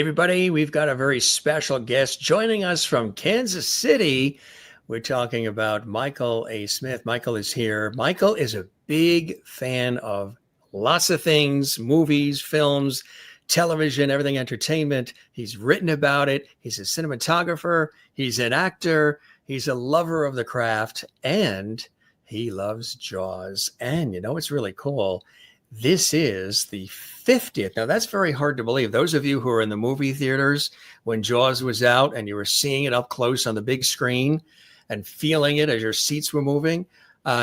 Hey, everybody, we've got a very special guest joining us from Kansas City. We're talking about Michael A. Smith. Michael is here. Michael is a big fan of lots of things, movies, films, television, everything entertainment. He's written about it. He's a cinematographer. He's an actor. He's a lover of the craft, and he loves Jaws. And you know what's really cool? This is the 50th. Now, that's very hard to believe. Those of you who are in the movie theaters when Jaws was out and you were seeing it up close on the big screen and feeling it as your seats were moving,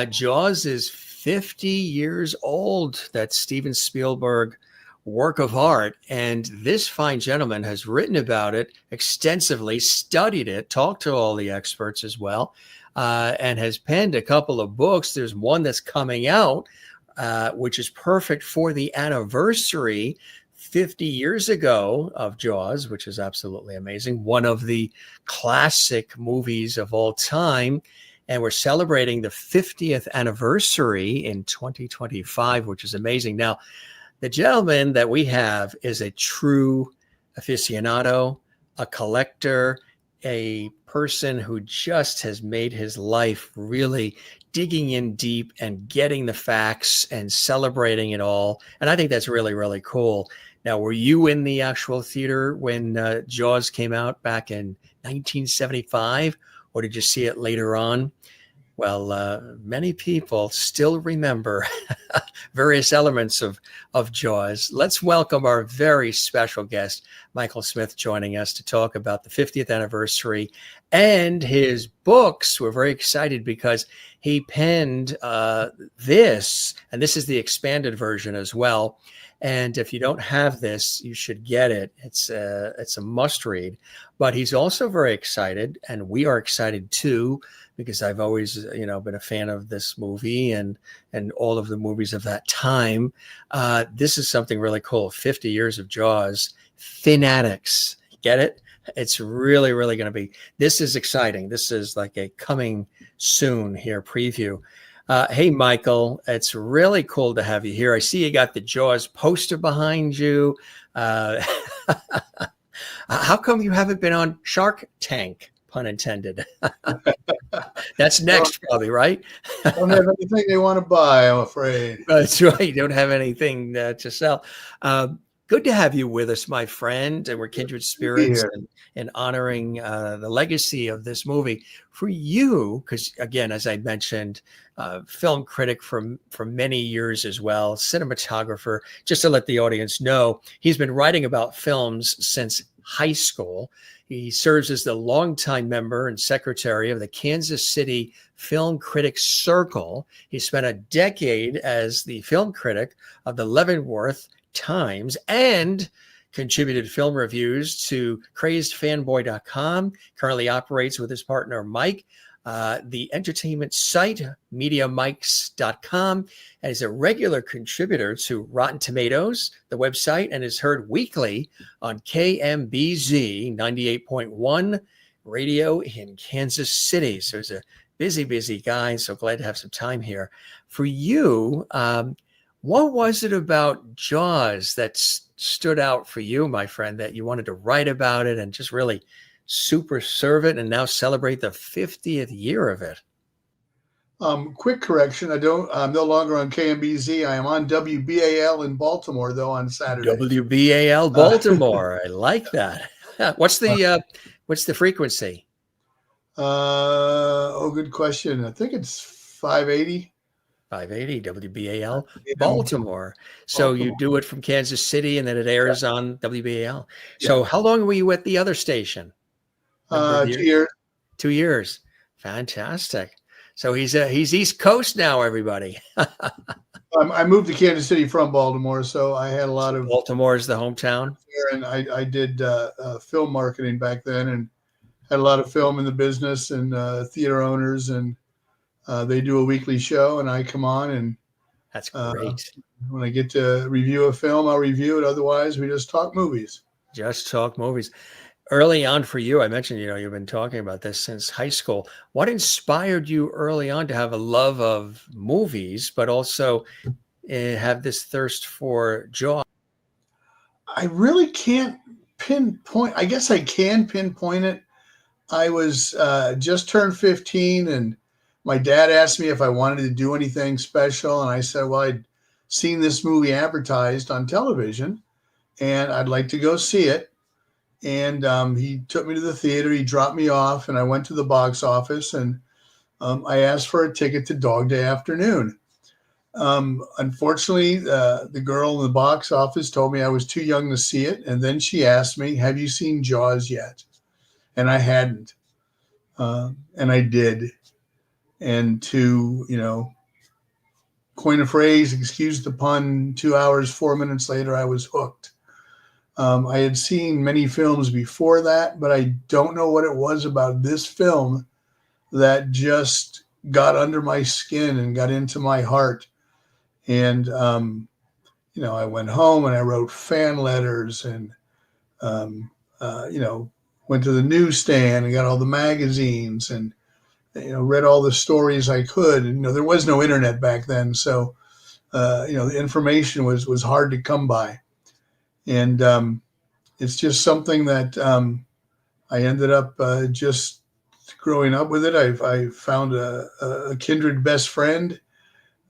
Jaws is 50 years old. That's Steven Spielberg work of art. And this fine gentleman has written about it extensively, studied it, talked to all the experts as well, and has penned a couple of books. There's one that's coming out, which is perfect for the anniversary 50 years ago of Jaws, which is absolutely amazing. One of the classic movies of all time. And we're celebrating the 50th anniversary in 2025, which is amazing. Now, the gentleman that we have is a true aficionado, a collector, a person who just has made his life really digging in deep and getting the facts and celebrating it all. And I think that's really, really cool. Now, were you in the actual theater when Jaws came out back in 1975, or did you see it later on? Well, many people still remember various elements of Jaws. Let's welcome our very special guest, Michael Smith, joining us to talk about the 50th anniversary and his books. We're very excited because he penned this, and this is the expanded version as well. And if you don't have this, you should get it. It's a must read. But he's also very excited, and we are excited too, because I've always, been a fan of this movie and all of the movies of that time. This is something really cool. 50 years of Jaws. Finatics. Get it? It's really, really going to be. This is exciting. This is like a coming soon here preview. Hey, Michael, it's really cool to have you here. I see you got the Jaws poster behind you. How come you haven't been on Shark Tank? Pun intended. That's next, probably, right? Don't have anything they want to buy, I'm afraid. That's right. You don't have anything to sell. Good to have you with us, my friend. And we're kindred spirits and honoring the legacy of this movie. For you, because again, as I mentioned, film critic for many years as well, cinematographer, just to let the audience know, he's been writing about films since high school. He serves as the longtime member and secretary of the Kansas City Film Critics Circle. He spent a decade as the film critic of the Leavenworth Times and contributed film reviews to crazedfanboy.com. Currently operates with his partner, Mike, the entertainment site, mediamics.com, and is a regular contributor to Rotten Tomatoes, the website, and is heard weekly on KMBZ 98.1 radio in Kansas City. So he's a busy, busy guy. So glad to have some time here. For you, what was it about Jaws that stood out for you, my friend, that you wanted to write about it and just really super serve it and now celebrate the 50th year of it? Quick correction. I'm no longer on KMBZ. I am on WBAL in Baltimore, though, on Saturday. WBAL Baltimore. I like that. What's the frequency? Good question. I think it's 580. 580 WBAL Baltimore. So you do it from Kansas City and then it airs on WBAL. So how long were you at the other station? 2 years. 2 years. Fantastic. So he's East Coast now, everybody. I moved to Kansas City from Baltimore, so I had a lot of Baltimore is the hometown. And I did film marketing back then, and had a lot of film in the business and theater owners, and they do a weekly show, and I come on, and that's great. When I get to review a film, I'll review it. Otherwise, we just talk movies. Just talk movies. Early on for you, I mentioned, you've been talking about this since high school. What inspired you early on to have a love of movies, but also have this thirst for Jaws? I really can't pinpoint. I guess I can pinpoint it. I was just turned 15, and my dad asked me if I wanted to do anything special, and I said, well, I'd seen this movie advertised on television, and I'd like to go see it. And he took me to the theater. He dropped me off, and I went to the box office, and I asked for a ticket to Dog Day Afternoon. Unfortunately, the girl in the box office told me I was too young to see it. And then she asked me, have you seen Jaws yet? And I hadn't. And I did. And to, coin a phrase, excuse the pun, 2 hours, 4 minutes later, I was hooked. I had seen many films before that, but I don't know what it was about this film that just got under my skin and got into my heart. And, I went home and I wrote fan letters and, went to the newsstand and got all the magazines and, read all the stories I could. And, there was no internet back then. So, the information was hard to come by. And it's just something that I ended up just growing up with it. I found a kindred best friend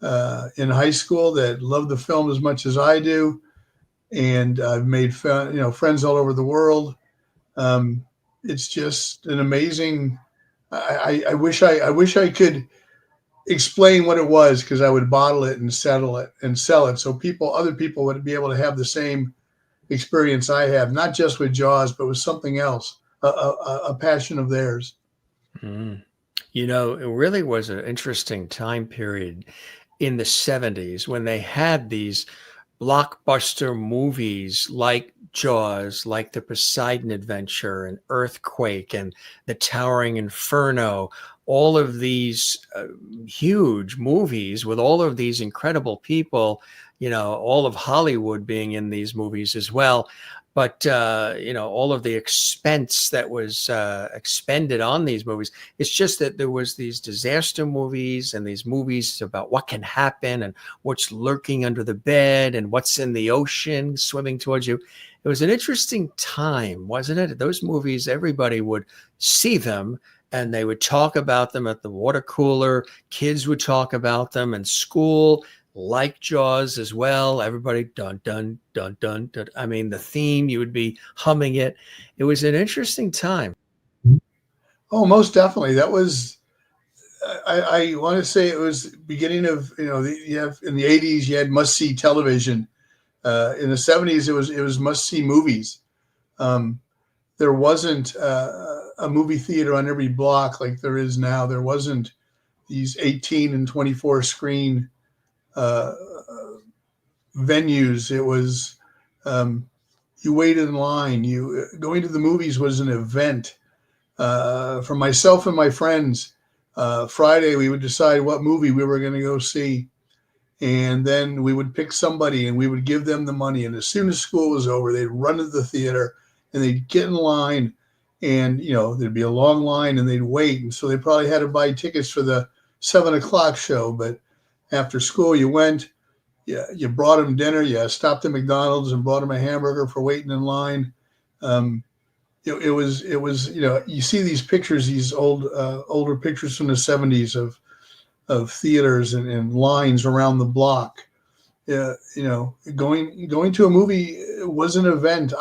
in high school that loved the film as much as I do, and I've made friends all over the world. It's just an amazing. I wish I could explain what it was, because I would bottle it and settle it and sell it so other people would be able to have the same experience I have, not just with Jaws, but with something else, a passion of theirs. Mm. It really was an interesting time period in the 70s when they had these blockbuster movies like Jaws, like The Poseidon Adventure and Earthquake and The Towering Inferno, all of these huge movies with all of these incredible people, all of Hollywood being in these movies as well. But, all of the expense that was expended on these movies, it's just that there was these disaster movies and these movies about what can happen and what's lurking under the bed and what's in the ocean swimming towards you. It was an interesting time, wasn't it? Those movies, everybody would see them and they would talk about them at the water cooler. Kids would talk about them in school. Like Jaws as well. Everybody dun, dun, dun, dun, dun. I mean, the theme, you would be humming it. It was an interesting time. Oh, most definitely. That was, I want to say it was beginning of, you have in the 80s, you had must-see television. In the 70s, it was must-see movies. There wasn't a movie theater on every block like there is now. There wasn't these 18 and 24 screen venues. It was you waited in line. Going to the movies was an event. For myself and my friends, Friday we would decide what movie we were going to go see, and then we would pick somebody and we would give them the money. And as soon as school was over, they'd run to the theater and they'd get in line, and there'd be a long line and they'd wait. And so they probably had to buy tickets for the 7:00 show, but after school, you went, you brought them dinner, you stopped at McDonald's and brought them a hamburger for waiting in line. It was, you see these pictures, these older pictures from the 70s of theaters and lines around the block. Going to a movie was an event.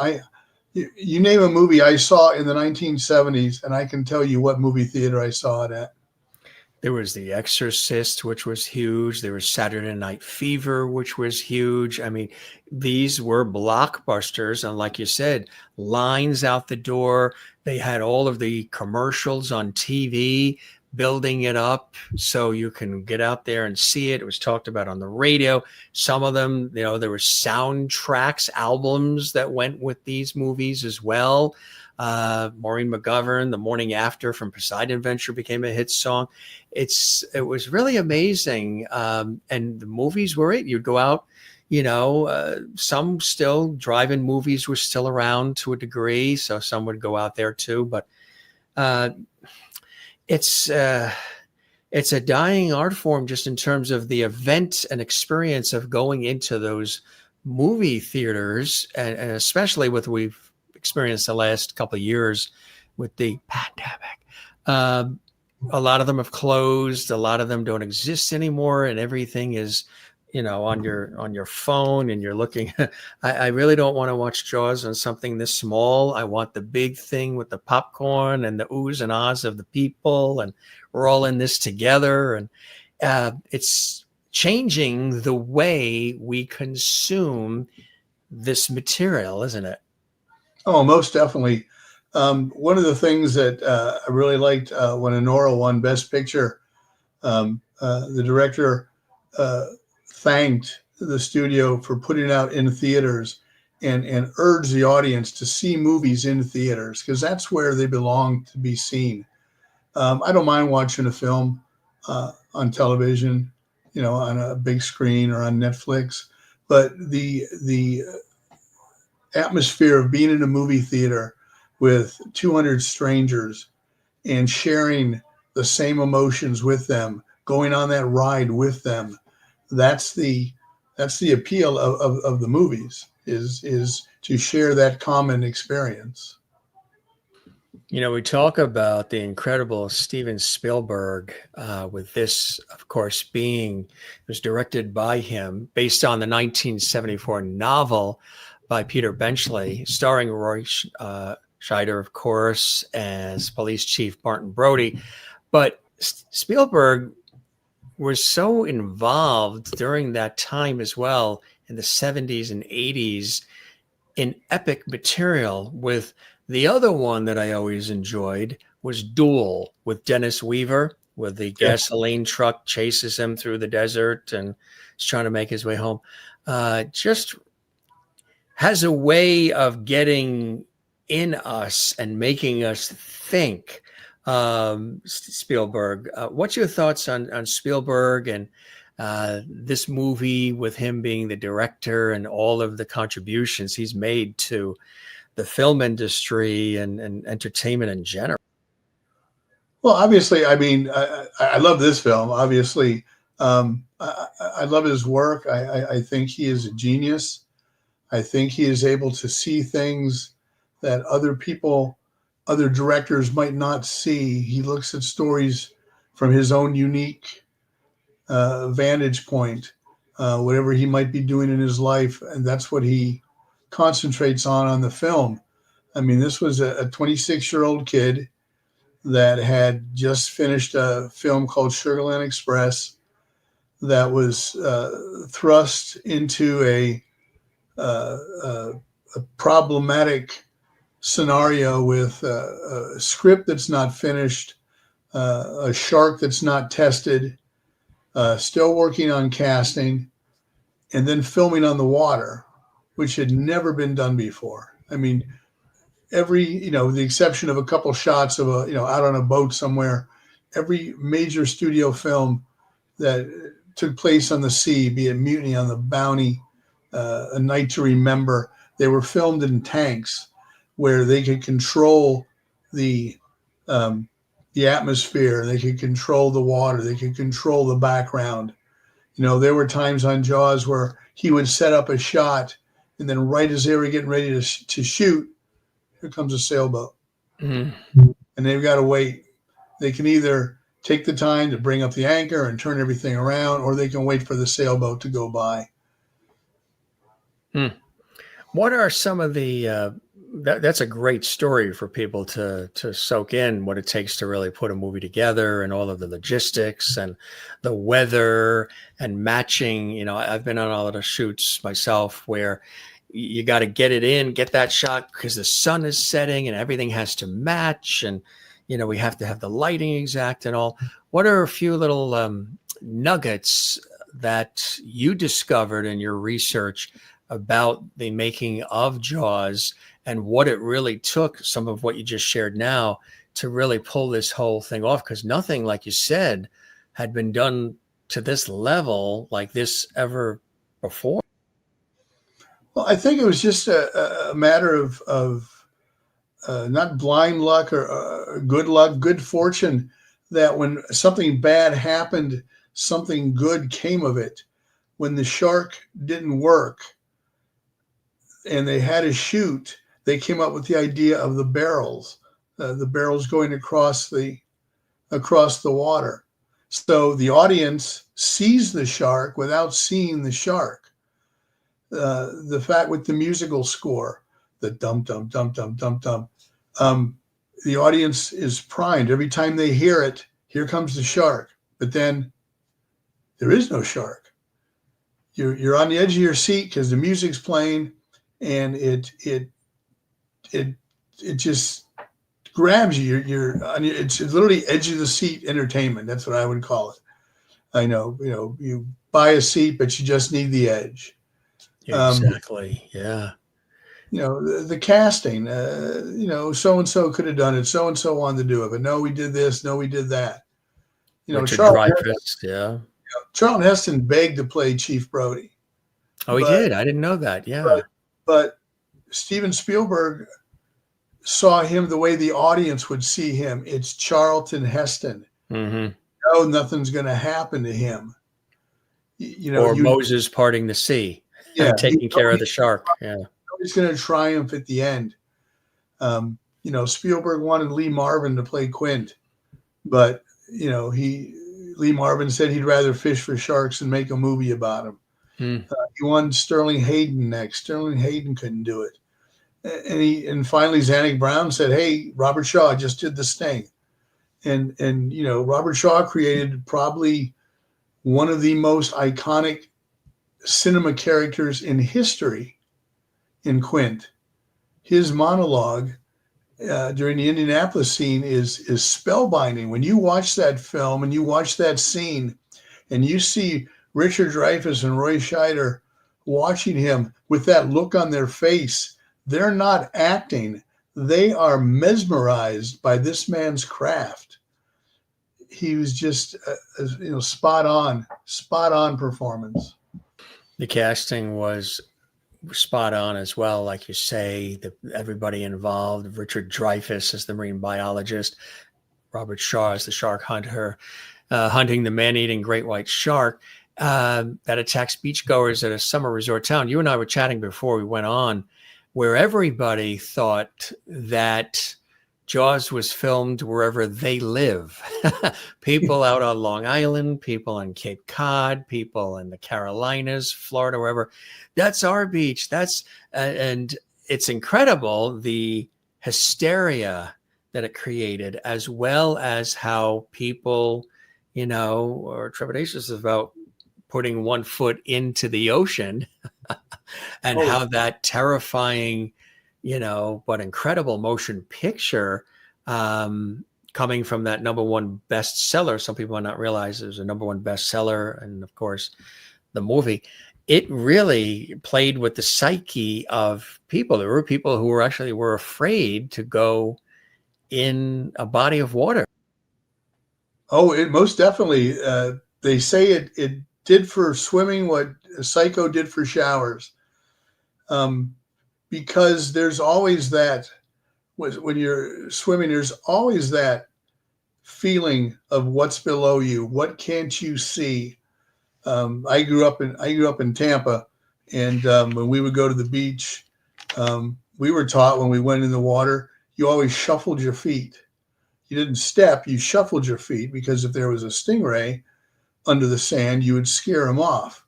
You name a movie I saw in the 1970s, and I can tell you what movie theater I saw it at. There was The Exorcist, which was huge. There was Saturday Night Fever, which was huge. I mean, these were blockbusters. And like you said, lines out the door. They had all of the commercials on TV, building it up so you can get out there and see it. It was talked about on the radio. Some of them, there were soundtracks, albums that went with these movies as well. Maureen McGovern, The Morning After from Poseidon Adventure became a hit song. It was really amazing. And the movies were it. You'd go out, some still drive-in movies were still around to a degree. So some would go out there too, but it's a dying art form just in terms of the event and experience of going into those movie theaters, and especially with we've experienced the last couple of years with the pandemic. A lot of them have closed. A lot of them don't exist anymore, and everything is, on your phone, and you're looking. I really don't want to watch Jaws on something this small. I want the big thing with the popcorn and the oohs and ahs of the people, and we're all in this together. And it's changing the way we consume this material, isn't it? Oh, most definitely. One of the things that I really liked when Anora won Best Picture, the director thanked the studio for putting it out in theaters and urged the audience to see movies in theaters because that's where they belong to be seen. I don't mind watching a film on television, on a big screen or on Netflix, but the atmosphere of being in a movie theater with 200 strangers and sharing the same emotions with them, going on that ride with them, that's the appeal of the movies is to share that common experience. We talk about the incredible Steven Spielberg with this, of course, it was directed by him based on the 1974 novel by Peter Benchley, starring Roy Scheider, of course, as Police Chief Martin Brody. But Spielberg was so involved during that time as well in the 70s and 80s in epic material. With the other one that I always enjoyed was Duel with Dennis Weaver, where the gasoline truck chases him through the desert and he's trying to make his way home. Just has a way of getting in us and making us think. Spielberg, what's your thoughts on Spielberg and this movie, with him being the director and all of the contributions he's made to the film industry and entertainment in general? Well, obviously, I mean, I love this film. Obviously, I love his work. I think he is a genius. I think he is able to see things that other directors might not see. He looks at stories from his own unique vantage point, whatever he might be doing in his life, and that's what he concentrates on the film. I mean, this was a 26-year-old kid that had just finished a film called Sugarland Express that was thrust into a problematic scenario with a script that's not finished, a shark that's not tested, still working on casting, and then filming on the water, which had never been done before. I mean, the exception of a couple shots of out on a boat somewhere, every major studio film that took place on the sea, be it Mutiny on the Bounty, A Night to Remember, they were filmed in tanks where they could control the atmosphere, they could control the water, they could control the background. There were times on Jaws where he would set up a shot, and then right as they were getting ready to shoot, here comes a sailboat. Mm-hmm. And they've got to wait. They can either take the time to bring up the anchor and turn everything around, or they can wait for the sailboat to go by. What are some of the that's a great story for people to soak in, what it takes to really put a movie together, and all of the logistics and the weather and matching. I've been on all of the shoots myself where you got to get it in, get that shot because the sun is setting and everything has to match. And, we have to have the lighting exact and all. What are a few little nuggets that you discovered in your research about the making of Jaws and what it really took, some of what you just shared now, to really pull this whole thing off? Because nothing, like you said, had been done to this level like this ever before. Well, I think it was just a matter of not blind luck or good luck, good fortune, that when something bad happened, something good came of it. When the shark didn't work and they had to shoot, they came up with the idea of the barrels going across the water. So the audience sees the shark without seeing the shark. The fact with the musical score, the dum dum dum dum dum dum, the audience is primed every time they hear it. Here comes the shark, but then there is no shark. You're on the edge of your seat because the music's playing, and it just grabs you. It's literally edge of the seat entertainment. That's what I would call it. I know, you buy a seat, but you just need the edge. Exactly. Yeah. The casting, so-and-so could have done it. So-and-so wanted to do it, but no, we did this. No, we did that. Richard Dreyfuss. Yeah. Charlton Heston begged to play Chief Brody. Oh, he did. I didn't know that. Yeah. But Steven Spielberg saw him the way the audience would see him. It's Charlton Heston. Mm-hmm. No, nothing's going to happen to him. Moses parting the sea, taking care of the shark. Yeah. He's going to triumph at the end. Spielberg wanted Lee Marvin to play Quint, but Lee Marvin said he'd rather fish for sharks and make a movie about him. He wanted Sterling Hayden next. Sterling Hayden couldn't do it. And finally Zanuck Brown said, "Hey, Robert Shaw just did this thing." And Robert Shaw created probably one of the most iconic cinema characters in history in Quint. His monologue during the Indianapolis scene is spellbinding. When you watch that film and you watch that scene and you see Richard Dreyfuss and Roy Scheider watching him with that look on their face, they're not acting. They are mesmerized by this man's craft. He was just, spot on performance. The casting was spot on as well, like you say. Everybody involved. Richard Dreyfuss as the marine biologist, Robert Shaw as the shark hunter, hunting the man-eating great white shark that attacks beachgoers at a summer resort town. You and I were chatting before we went on, where everybody thought that Jaws was filmed wherever they live. People out on Long Island, people on Cape Cod, people in the Carolinas, Florida, wherever. That's our beach. And it's incredible, the hysteria that it created, as well as how people, are trepidatious about putting one foot into the ocean and how that terrifying, but incredible motion picture coming from that number one bestseller. Some people might not realize it was a number one bestseller. And of course, the movie, it really played with the psyche of people. There were people who were afraid to go in a body of water. Oh, it most definitely. They say it did for swimming what Psycho did for showers. Because there's always that, when you're swimming, there's always that feeling of what's below you. What can't you see? I grew up in Tampa, and when we would go to the beach, we were taught when we went in the water, you always shuffled your feet. You didn't step, you shuffled your feet, because if there was a stingray under the sand, you would scare them off.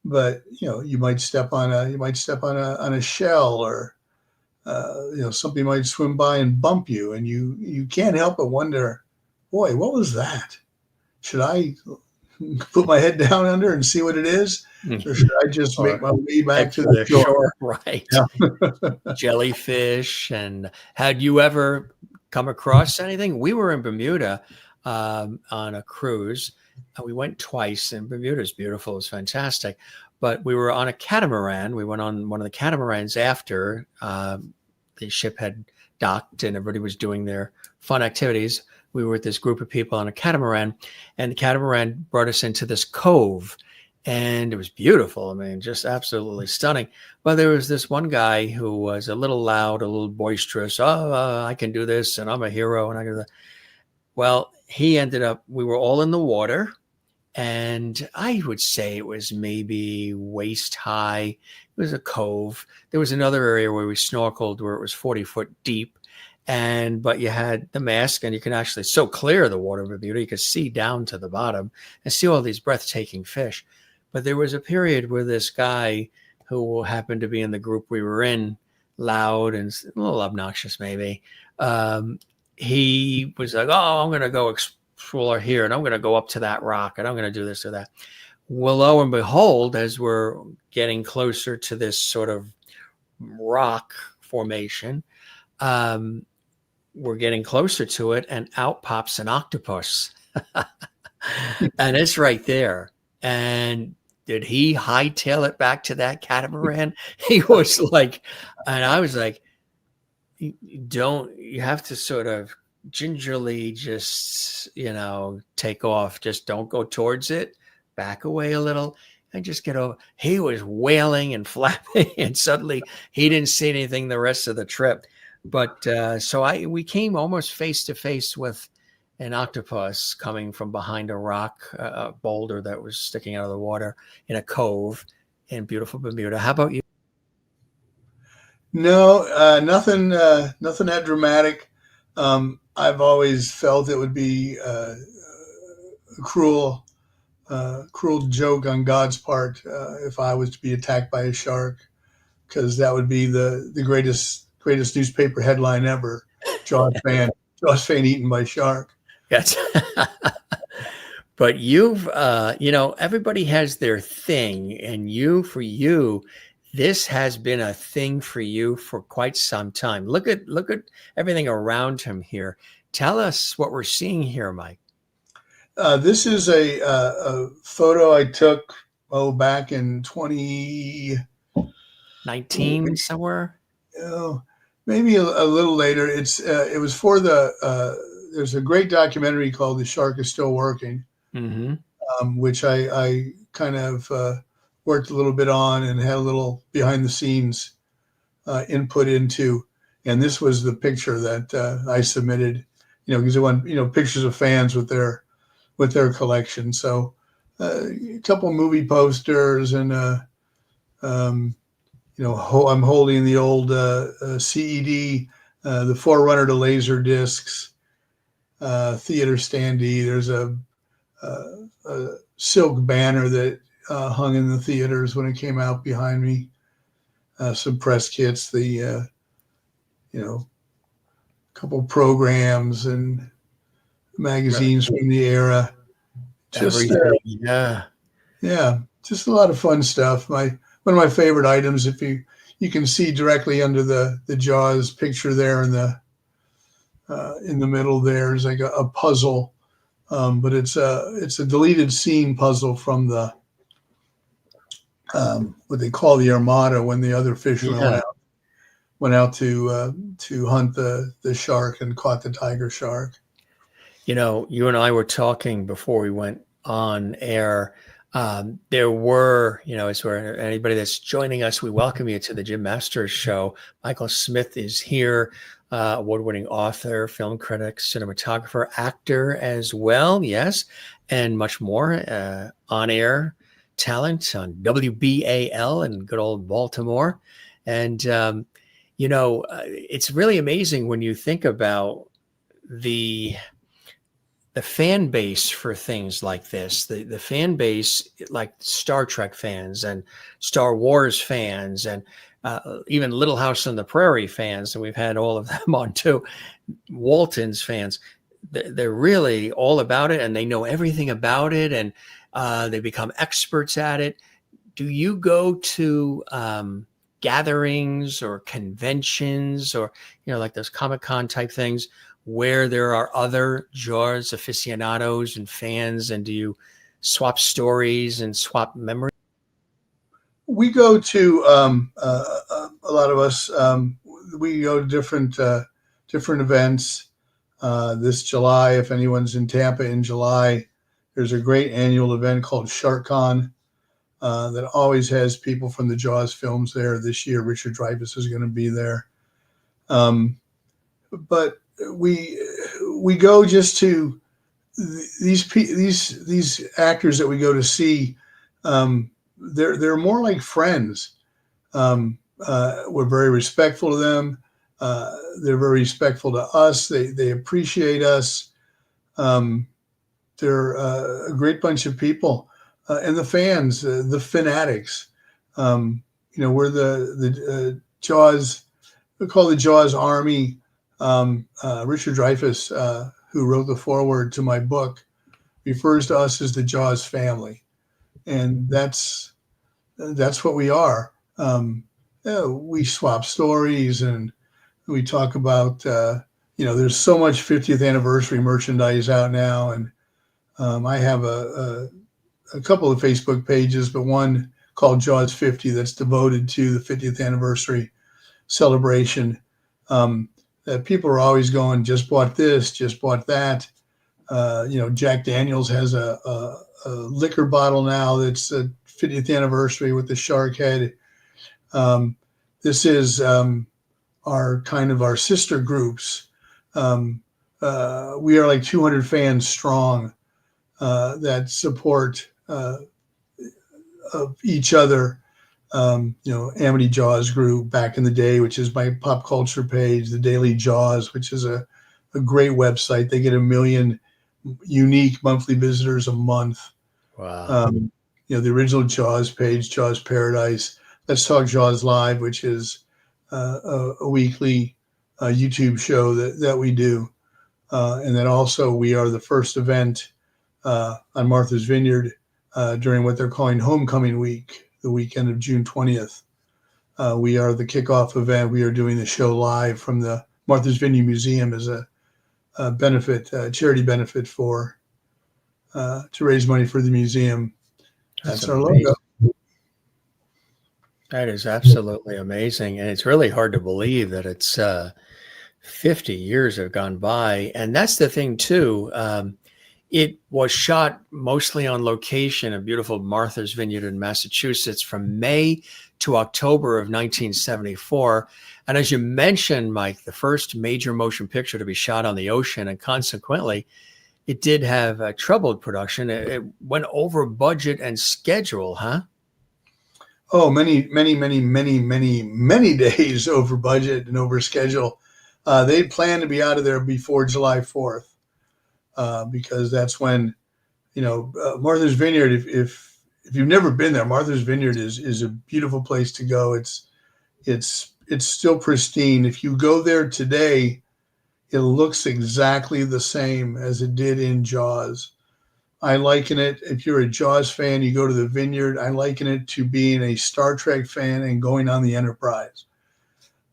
But you might step on a shell, or something might swim by and bump you, and you can't help but wonder, boy, what was that? Should I put my head down under and see what it is, or should I just make my way back to the shore? Right. Yeah. Jellyfish. And had you ever come across anything? We were in Bermuda on a cruise. We went twice, and Bermuda is beautiful. It's fantastic. But we were on a catamaran. We went on one of the catamarans after the ship had docked and everybody was doing their fun activities. We were with this group of people on a catamaran, and the catamaran brought us into this cove, and it was beautiful. I mean, just absolutely stunning. But there was this one guy who was a little loud, a little boisterous. I can do this, and I'm a hero, and I can do that. Well, he ended up, we were all in the water, and I would say it was maybe waist high. It was a cove. There was another area where we snorkeled where it was 40 foot deep. But you had the mask, and you can actually so clear the water of Bermuda, you could see down to the bottom and see all these breathtaking fish. But there was a period where this guy who happened to be in the group we were in, loud and a little obnoxious maybe, he was like, "Oh, I'm going to go explore here, and I'm going to go up to that rock, and I'm going to do this or that." Well, lo and behold, as we're getting closer to this sort of rock formation, we're getting closer to it, and out pops an octopus. And it's right there. And did he hightail it back to that catamaran? He was like, and I was like, you have to sort of gingerly just, take off. Just don't go towards it. Back away a little and just get over. He was wailing and flapping, and suddenly he didn't see anything the rest of the trip. But we came almost face to face with an octopus coming from behind a rock, a boulder that was sticking out of the water in a cove in beautiful Bermuda. How about you? No, nothing that dramatic. I've always felt it would be a cruel joke on God's part if I was to be attacked by a shark, because that would be the greatest newspaper headline ever. Jaws fan eaten by shark. Yes. But you've, everybody has their thing, and for you, this has been a thing for you for quite some time. Look at everything around him here. Tell us what we're seeing here, Mike. This is a photo I took back in 2019 somewhere. Maybe a little later. It was for there's a great documentary called "The Shark Is Still Working," which I kind of worked a little bit on and had a little behind the scenes input into. And this was the picture that I submitted, because it went, pictures of fans with their collection. So a couple movie posters, and I'm holding the old CED, the forerunner to laser discs, theater standee. There's a silk banner that hung in the theaters when it came out behind me. Some press kits, the couple programs and magazines from the era. Just yeah, just a lot of fun stuff. One of my favorite items, if you can see directly under the Jaws picture there in the middle, there's like a puzzle, but it's a deleted scene puzzle from the what they call the Armada, when the other fishermen went out to hunt the shark and caught the tiger shark. You and I were talking before we went on air. There were, as for anybody that's joining us, we welcome you to the Jim Masters Show. Michael Smith is here, award-winning author, film critic, cinematographer, actor as well, yes, and much more. On-air talent on WBAL in good old Baltimore. And, it's really amazing when you think about the fan base for things like this, the fan base, like Star Trek fans and Star Wars fans, and even Little House on the Prairie fans, and we've had all of them on too, Walton's fans. They're really all about it, and they know everything about it, and they become experts at it. Do you go to gatherings or conventions, or like those Comic-Con type things, where there are other Jaws aficionados and fans, and do you swap stories and swap memories? We go to a lot of us. We go to different events. This July, if anyone's in Tampa in July, there's a great annual event called SharkCon that always has people from the Jaws films there. This year, Richard Dreyfuss is going to be there. But we go just to these actors that we go to see, they're more like friends. We're very respectful to them. They're very respectful to us. They appreciate us. They're a great bunch of people, and the fans, the Finatics. We're the Jaws. We call the Jaws Army. Richard Dreyfuss, who wrote the foreword to my book, refers to us as the Jaws family, and that's what we are. We swap stories and we talk about. There's so much 50th anniversary merchandise out now, and I have a couple of Facebook pages, but one called Jaws 50 that's devoted to the 50th anniversary celebration. That people are always going, just bought this, just bought that. Jack Daniels has a liquor bottle now that's a 50th anniversary with the shark head. This is our sister groups. We are like 200 fans strong that support of each other. Amity Jaws Group back in the day, which is my pop culture page, the Daily Jaws, which is a great website. They get 1 million unique monthly visitors a month. Wow. The original Jaws page, Jaws Paradise. Let's Talk Jaws Live, which is a weekly YouTube show that we do. And then also we are the first event on Martha's Vineyard during what they're calling Homecoming Week, the weekend of June 20th. We are the kickoff event. We are doing the show live from the Martha's Vineyard Museum as a charity benefit to raise money for the museum. That's our logo. That is absolutely amazing. And it's really hard to believe that it's 50 years have gone by. And that's the thing, too. It was shot mostly on location in beautiful Martha's Vineyard in Massachusetts from May to October of 1974. And as you mentioned, Mike, the first major motion picture to be shot on the ocean, and consequently, it did have a troubled production. It went over budget and schedule, huh? Oh, many days over budget and over schedule. They planned to be out of there before July 4th. Because that's when, Martha's Vineyard, if you've never been there, Martha's Vineyard is a beautiful place to go. It's still pristine. If you go there today, it looks exactly the same as it did in Jaws. I liken it, if you're a Jaws fan, you go to the Vineyard. I liken it to being a Star Trek fan and going on the Enterprise.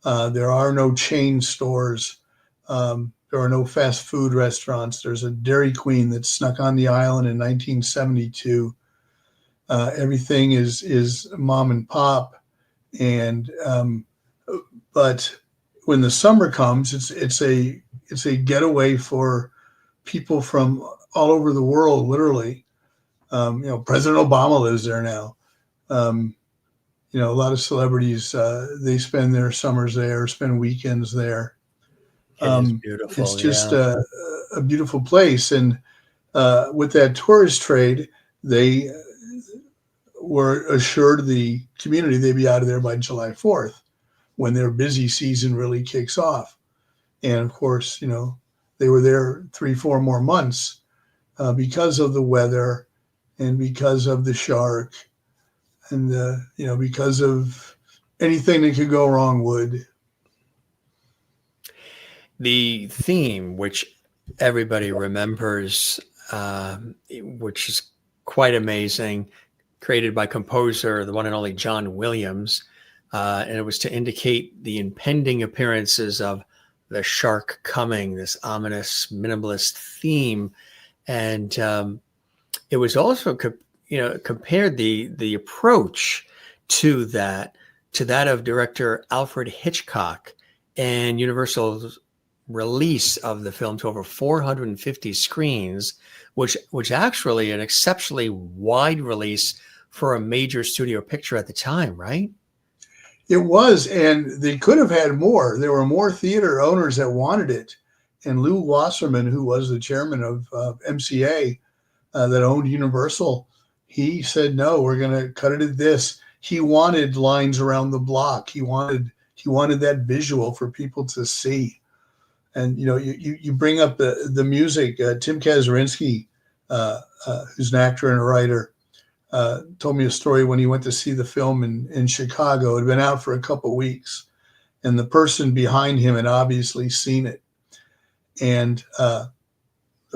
There are no chain stores. There are no fast food restaurants. There's a Dairy Queen that snuck on the island in 1972. Everything is mom and pop, but when the summer comes, it's a getaway for people from all over the world. Literally, President Obama lives there now. A lot of celebrities they spend their summers there, spend weekends there. It is beautiful. It's just a beautiful place. And with that tourist trade, they were assured the community they'd be out of there by July 4th when their busy season really kicks off. And of course, they were there 3-4 more months because of the weather and because of the shark and, because of anything that could go wrong would. The theme, which everybody remembers, which is quite amazing, created by composer, the one and only John Williams, and it was to indicate the impending appearances of the shark coming, this ominous minimalist theme. And it was also, compared the approach to that of director Alfred Hitchcock and Universal's release of the film to over 450 screens, which actually an exceptionally wide release for a major studio picture at the time, right? It was, and they could have had more. There were more theater owners that wanted it, and Lou Wasserman, who was the chairman of MCA that owned Universal, he said, no, we're going to cut it at this. He wanted lines around the block. He wanted that visual for people to see. And, you bring up the music. Tim Kazurinsky, who's an actor and a writer, told me a story when he went to see the film in Chicago. It had been out for a couple of weeks, and the person behind him had obviously seen it. And the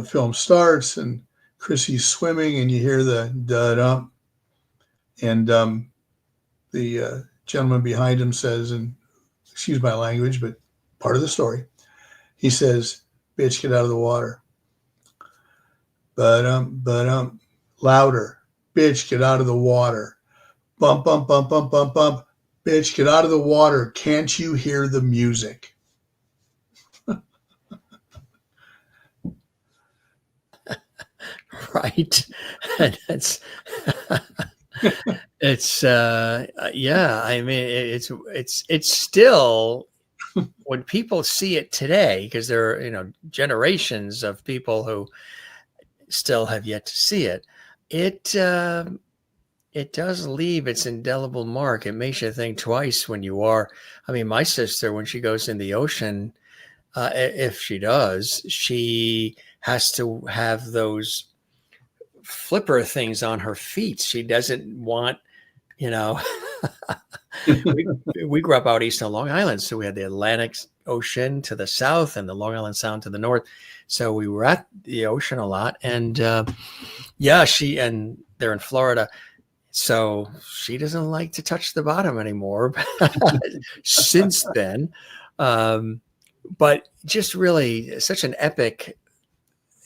film starts, and Chrissy's swimming, and you hear the da-dum. And the gentleman behind him says, and excuse my language, but part of the story, he says, bitch, get out of the water. But louder. Bitch, get out of the water. Bump, bump, bump, bump, bump, bump. Bitch, get out of the water. Can't you hear the music? Right. And it's yeah, I mean, it's still, when people see it today, because there are, generations of people who still have yet to see it, it does leave its indelible mark. It makes you think twice when you are. I mean, my sister, when she goes in the ocean, if she does, she has to have those flipper things on her feet. She doesn't want, we grew up out east on Long Island. So we had the Atlantic Ocean to the south and the Long Island Sound to the north. So we were at the ocean a lot. And and they're in Florida. So she doesn't like to touch the bottom anymore since then. But just really such an epic.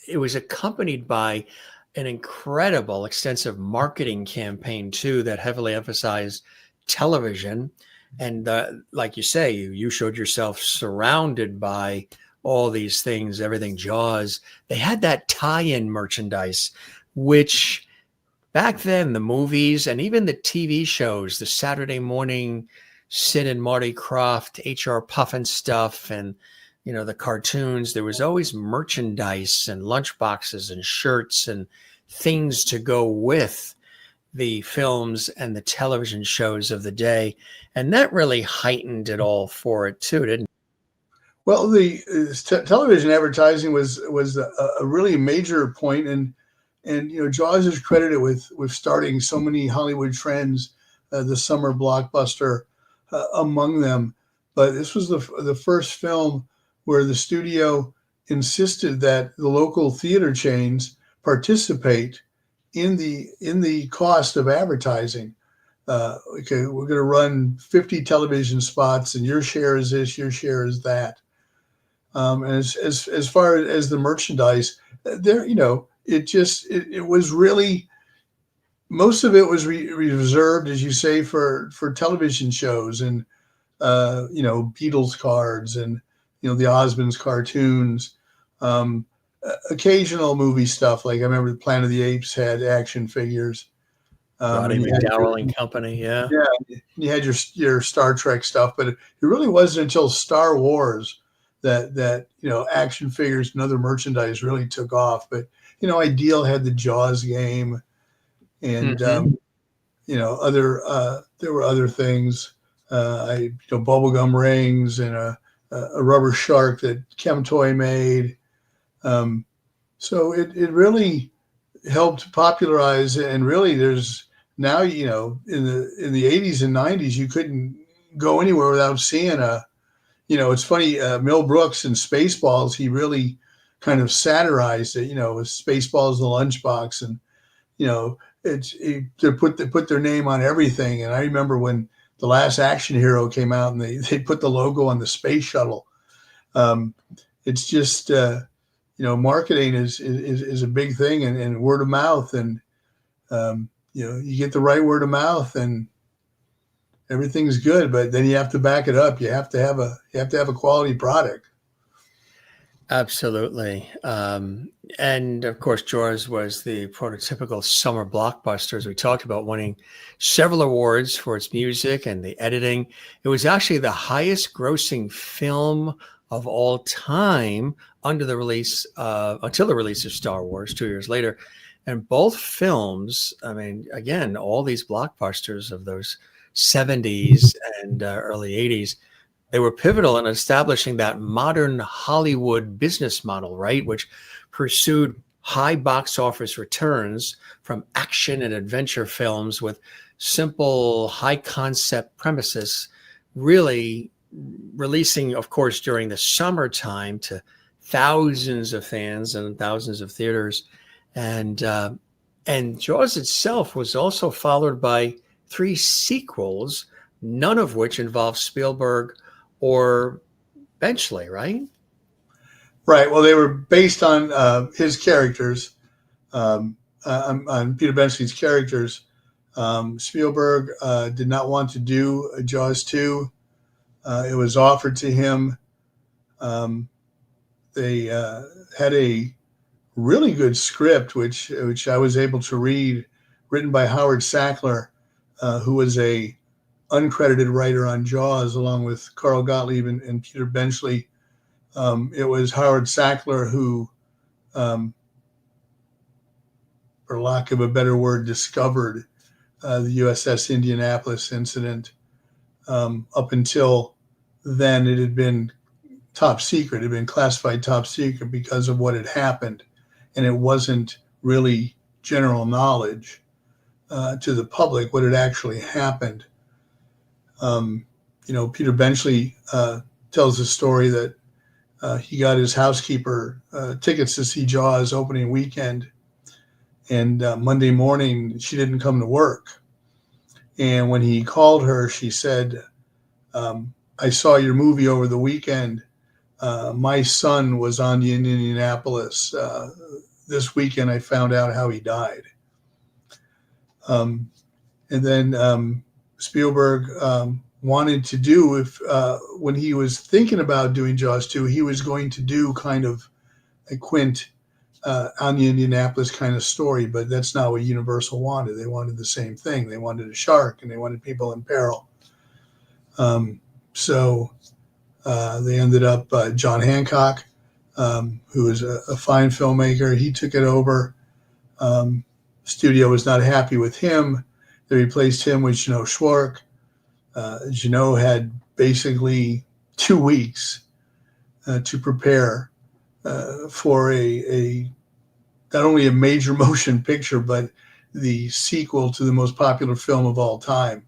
It was accompanied by an incredible, extensive marketing campaign too, that heavily emphasized television. And like you say, you showed yourself surrounded by all these things, everything Jaws. They had that tie-in merchandise, which back then, the movies and even the TV shows, the Saturday morning Sid and Marty Krofft, H.R. Puffin stuff, and the cartoons, there was always merchandise and lunchboxes and shirts and things to go with the films and the television shows of the day. And that really heightened it all for it too, didn't it? Well, the television advertising was a really major point, and Jaws is credited with starting so many Hollywood trends, the summer blockbuster among them. But this was the first film where the studio insisted that the local theater chains participate in the cost of advertising. Okay, we're going to run 50 television spots, and your share is this, your share is that. And as far as the merchandise, there, it was really, most of it was reserved, as you say, for television shows and Beatles cards and the Osmonds cartoons, occasional movie stuff. Like I remember Planet of the Apes had action figures. Roddy McDowell and Company, yeah. Yeah, you had your Star Trek stuff, but it really wasn't until Star Wars that action figures and other merchandise really took off. But Ideal had the Jaws game, and there were other things. Bubblegum rings and a rubber shark that Chemtoy made. So it really helped popularize, and really there's now, in the 80s and 90s, you couldn't go anywhere without seeing it's funny, Mel Brooks in Spaceballs, he really kind of satirized it, with Spaceballs, the lunchbox, and, they put their name on everything. And I remember when The Last Action Hero came out and they put the logo on the space shuttle. It's just, marketing is a big thing, and word of mouth, and, you get the right word of mouth and everything's good, but then you have to back it up. You have to have a quality product. Absolutely. And of course, Jaws was the prototypical summer blockbuster, as we talked about, winning several awards for its music and the editing. It was actually the highest grossing film of all time under the release until the release of Star Wars 2 years later. And both films, I mean, again, all these blockbusters of those 70s and early 80s, they were pivotal in establishing that modern Hollywood business model, right? Which pursued high box office returns from action and adventure films with simple, high concept premises, really releasing, of course, during the summertime to thousands of fans and thousands of theaters. And Jaws itself was also followed by 3 sequels, none of which involved Spielberg or Benchley, right? Right. Well, they were based on his characters, on Peter Benchley's characters. Spielberg did not want to do a Jaws 2. It was offered to him. They had a really good script, which I was able to read, written by Howard Sackler, who was a uncredited writer on Jaws, along with Carl Gottlieb and Peter Benchley. It was Howard Sackler who, for lack of a better word, discovered the USS Indianapolis incident. Up until then, it had been top secret. It had been classified top secret because of what had happened. And it wasn't really general knowledge to the public what had actually happened. Peter Benchley tells the story that he got his housekeeper tickets to see Jaws opening weekend. And Monday morning, she didn't come to work. And when he called her, she said, I saw your movie over the weekend. My son was on the Indianapolis. This weekend, I found out how he died. And then Spielberg wanted to do, when he was thinking about doing Jaws 2, he was going to do kind of a Quint on the Indianapolis kind of story, but that's not what Universal wanted. They wanted the same thing. They wanted a shark and they wanted people in peril. So they ended up, John Hancock, who was a fine filmmaker, he took it over. Studio was not happy with him. They replaced him with Jeannot Schwark. Jeannot had basically 2 weeks to prepare for a not only a major motion picture, but the sequel to the most popular film of all time.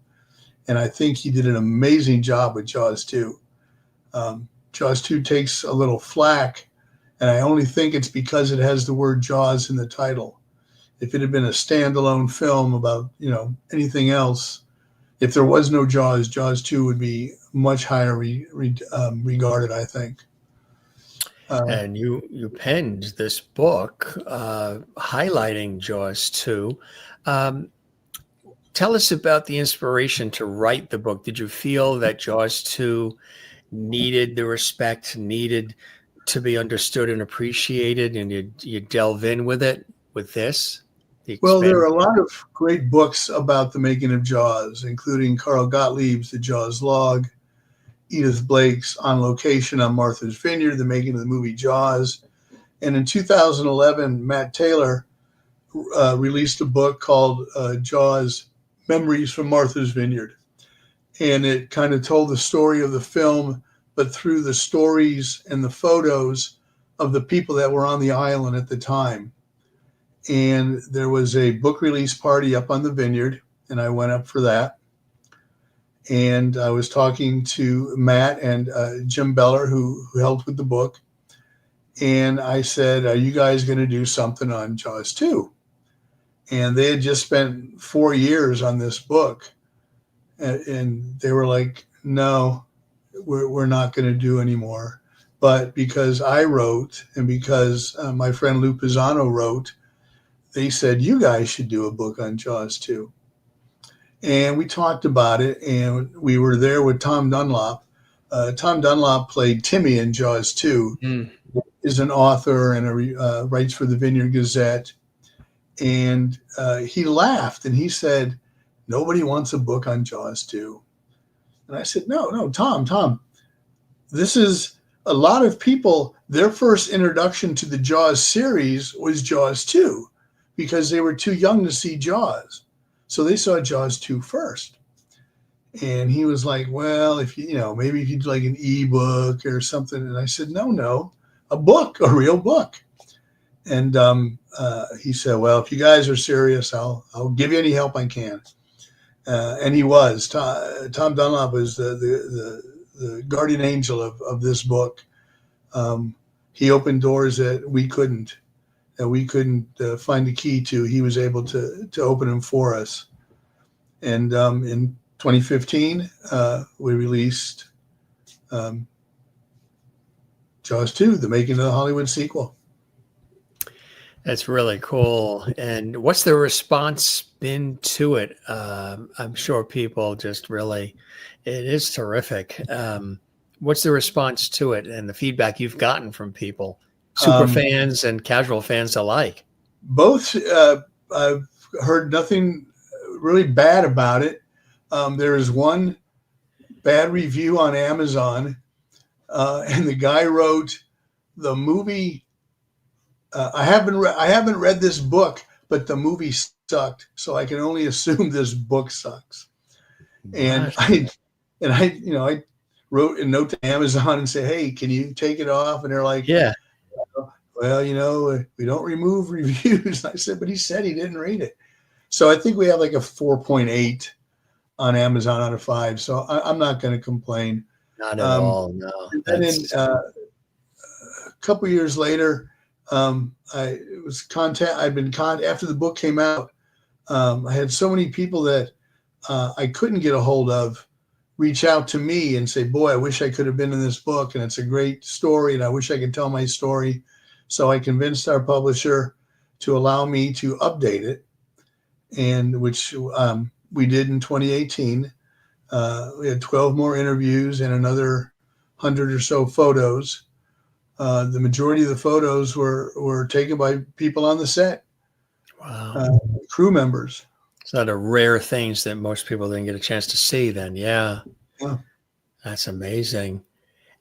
And I think he did an amazing job with Jaws 2. Jaws 2 takes a little flack, and I only think it's because it has the word Jaws in the title. If it had been a standalone film about, anything else, if there was no Jaws, Jaws 2 would be much higher regarded, I think. And you penned this book highlighting Jaws 2. Tell us about the inspiration to write the book. Did you feel that Jaws 2 needed the respect, needed to be understood and appreciated, and you delve in with it with this? Well, there are a lot of great books about the making of Jaws, including Carl Gottlieb's The Jaws Log, Edith Blake's On Location on Martha's Vineyard, the making of the movie Jaws. And in 2011, Matt Taylor released a book called Jaws, Memories from Martha's Vineyard. And it kind of told the story of the film, but through the stories and the photos of the people that were on the island at the time. And there was a book release party up on the vineyard, and I went up for that. And I was talking to Matt and Jim Beller, who helped with the book. And I said, are you guys going to do something on Jaws 2? And they had just spent 4 years on this book. And they were like, no, we're not going to do anymore. But because I wrote, and because my friend Lou Pisano wrote, they said, you guys should do a book on Jaws 2. And we talked about it, and we were there with Tom Dunlop. Tom Dunlop played Timmy in Jaws 2, is an author and writes for the Vineyard Gazette. And he laughed, and he said, nobody wants a book on Jaws 2. And I said, no, Tom, this is a lot of people, their first introduction to the Jaws series was Jaws 2 because they were too young to see Jaws. So they saw Jaws 2 first. And he was like, well, if you know, maybe if you'd like an ebook or something. And I said, no, a book, a real book. And he said, well, if you guys are serious, I'll give you any help I can. And he was. Tom Dunlop was the guardian angel of this book. He opened doors that we couldn't find the key to. He was able to open them for us. And in 2015, we released Jaws 2, the making of the Hollywood sequel. That's really cool. And what's the response been to it? I'm sure people just really, it is terrific. What's the response to it and the feedback you've gotten from people, super fans and casual fans alike? Both. I've heard nothing really bad about it. There is one bad review on Amazon, and the guy wrote, the movie, I haven't read this book, but the movie sucked, so I can only assume this book sucks. And I wrote a note to Amazon and said, hey, can you take it off? And they're like, yeah, well, we don't remove reviews. I said, but he said he didn't read it. So I think we have like a 4.8 on Amazon out of 5. So I'm not going to complain. Not at all. No. And then a couple years later, after the book came out, I had so many people that I couldn't get a hold of reach out to me and say, boy, I wish I could have been in this book. And it's a great story. And I wish I could tell my story. So I convinced our publisher to allow me to update it, and which we did in 2018. We had 12 more interviews and another 100 or so photos. The majority of the photos were taken by people on the set. Wow. Crew members. It's not a rare things that most people didn't get a chance to see then. Yeah. That's amazing.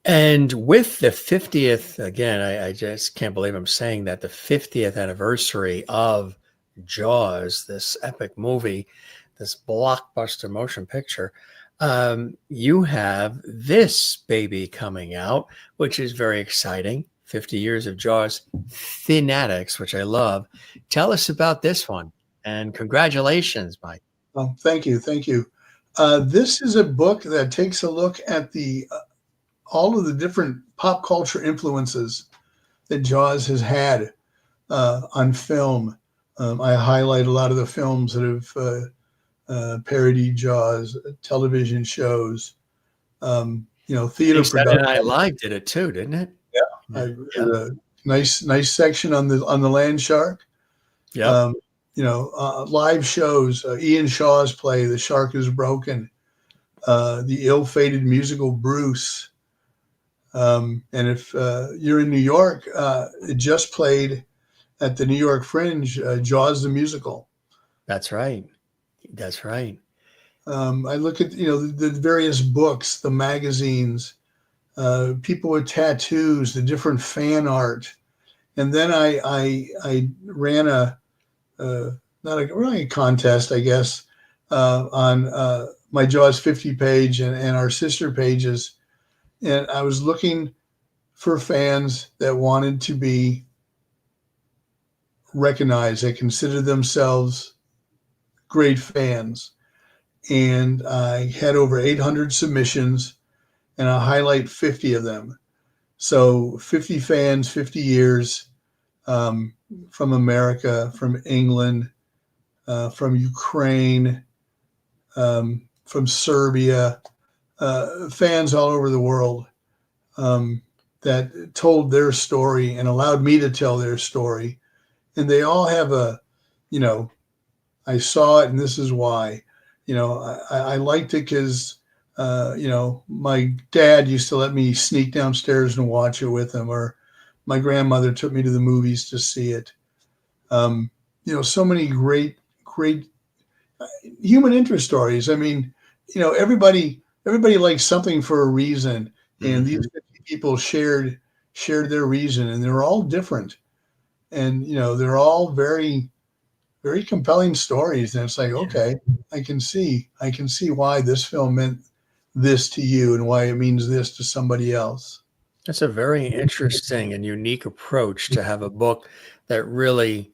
And with the 50th, again, I just can't believe I'm saying that, the 50th anniversary of Jaws, this epic movie, this blockbuster motion picture, you have this baby coming out, which is very exciting. 50 years of Jaws, Finatics, which I love. Tell us about this one, and congratulations, Mike. Oh, thank you. This is a book that takes a look at all of the different pop culture influences that Jaws has had on film. I highlight a lot of the films that have parodied Jaws, television shows, theater Saturday production. Night Live did it too, didn't it? Yeah. A nice section on the land shark. Yeah. Live shows, Ian Shaw's play, The Shark is Broken, the ill-fated musical Bruce. And if you're in New York, it just played at the New York Fringe, Jaws the Musical. That's right. I look at, the various books, the magazines, people with tattoos, the different fan art. And then I ran not a contest, I guess, on my Jaws 50 page and our sister pages. And I was looking for fans that wanted to be recognized, that consider themselves great fans. And I had over 800 submissions, and I highlight 50 of them. So 50 fans, 50 years, from America, from England, from Ukraine, from Serbia, fans all over the world that told their story and allowed me to tell their story. And they all have I saw it and this is why. I liked it because, my dad used to let me sneak downstairs and watch it with him, or my grandmother took me to the movies to see it. So many great human interest stories. I mean, everybody likes something for a reason. And these 50 people shared their reason, and they're all different, and they're all very, very compelling stories. And it's like, okay, I can see why this film meant this to you and why it means this to somebody else. That's a very interesting and unique approach to have a book that really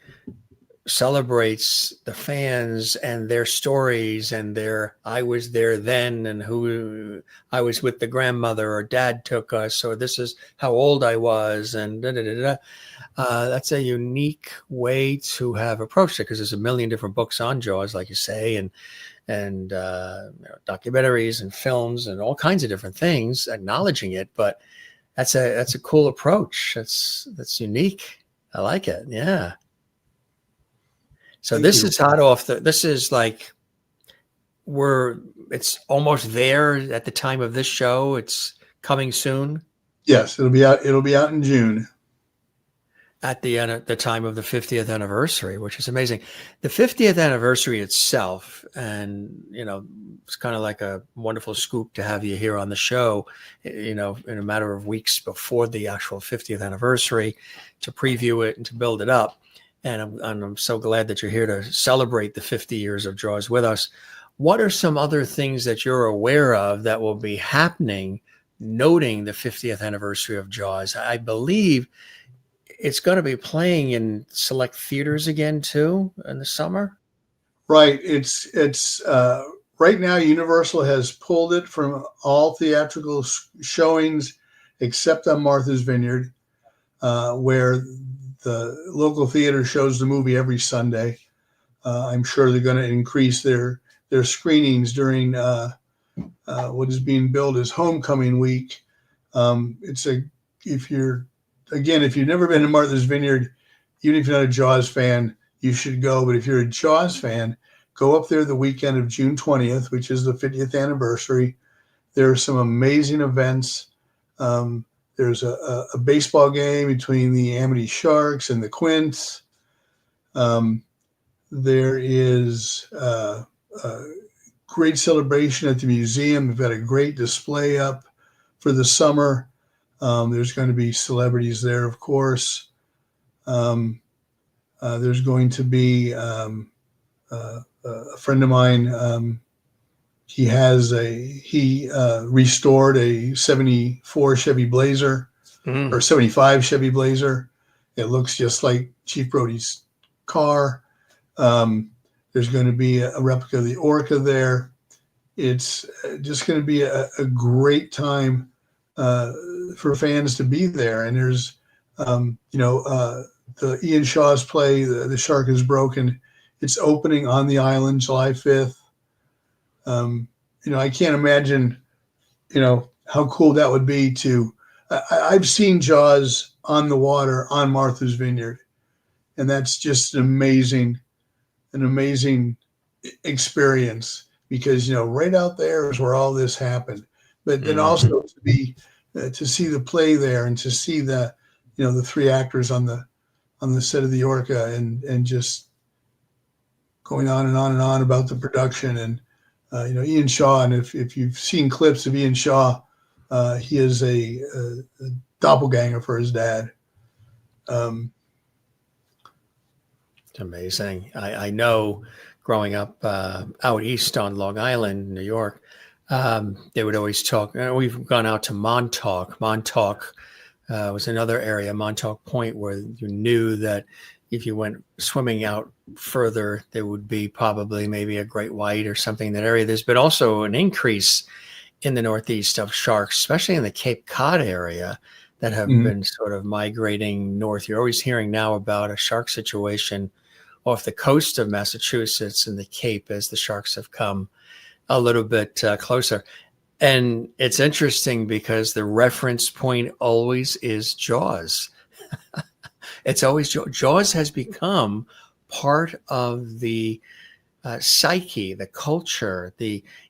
celebrates the fans and their stories and their I was there then and who I was with the grandmother or dad took us or this is how old I was and da, da, da, da. That's a unique way to have approached it because there's a million different books on Jaws, like you say, and documentaries and films and all kinds of different things acknowledging it. But that's a cool approach. That's unique. I like it. Yeah. So Thank this you. is hot off the. This is like it's almost there at the time of this show. It's coming soon. Yes, it'll be out. It'll be out in June. At the time of the 50th anniversary, which is amazing. The 50th anniversary itself, and it's kind of like a wonderful scoop to have you here on the show, in a matter of weeks before the actual 50th anniversary to preview it and to build it up. And I'm so glad that you're here to celebrate the 50 years of Jaws with us. What are some other things that you're aware of that will be happening noting the 50th anniversary of Jaws? I believe it's going to be playing in select theaters again too in the summer. Right. It's right now Universal has pulled it from all theatrical showings except on Martha's Vineyard, where the local theater shows the movie every Sunday. I'm sure they're going to increase their screenings during what is being billed as Homecoming Week. If you've never been to Martha's Vineyard, even if you're not a Jaws fan, you should go. But if you're a Jaws fan, go up there the weekend of June 20th, which is the 50th anniversary. There are some amazing events. There's a baseball game between the Amity Sharks and the Quints. There is a great celebration at the museum. We've got a great display up for the summer. There's going to be celebrities there, of course. There's going to be a friend of mine. He restored a 74 Chevy Blazer or 75 Chevy Blazer. It looks just like Chief Brody's car. There's going to be a replica of the Orca there. It's just going to be a great time for fans to be there. And there's, the Ian Shaw's play, The Shark is Broken. It's opening on the island July 5th. I can't imagine, how cool that would be to, I've seen Jaws on the water on Martha's Vineyard, and that's just an amazing experience because, right out there is where all this happened. But then also to be, to see the play there and to see the three actors on the set of the Orca and just going on and on and on about the production and, Ian Shaw. And if you've seen clips of Ian Shaw, he is a doppelganger for his dad. It's amazing. I know growing up out east on Long Island, New York, they would always talk. We've gone out to Montauk. Montauk was another area, Montauk Point, where you knew that if you went swimming out further, there would be probably maybe a great white or something in that area. There's been also an increase in the Northeast of sharks, especially in the Cape Cod area, that have been sort of migrating north. You're always hearing now about a shark situation off the coast of Massachusetts and the Cape as the sharks have come a little bit closer. And it's interesting because the reference point always is Jaws. It's always Jaws has become part of the psyche, the culture.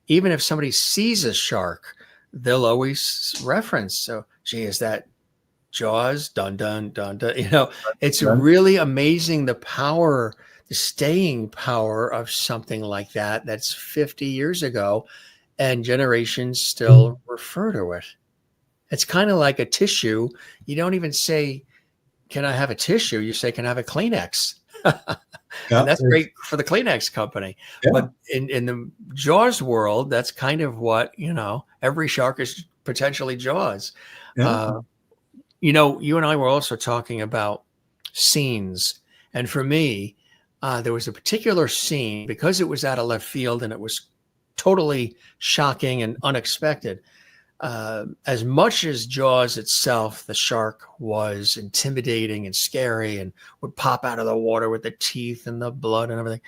Even if somebody sees a shark, they'll always reference. So, gee, is that Jaws? Dun dun dun dun. It's really amazing the power, the staying power of something like that. That's 50 years ago, and generations still refer to it. It's kind of like a tissue. You don't even say, "Can I have a tissue?" You say, "Can I have a Kleenex?" And Yeah, that's great for the Kleenex company. yeah, But in the Jaws world, that's kind of what, every shark is potentially Jaws. yeah, Uh, you and I were also talking about scenes. And for me, there was a particular scene because it was out of left field and it was totally shocking and unexpected. As much as Jaws itself, the shark was intimidating and scary and would pop out of the water with the teeth and the blood and everything,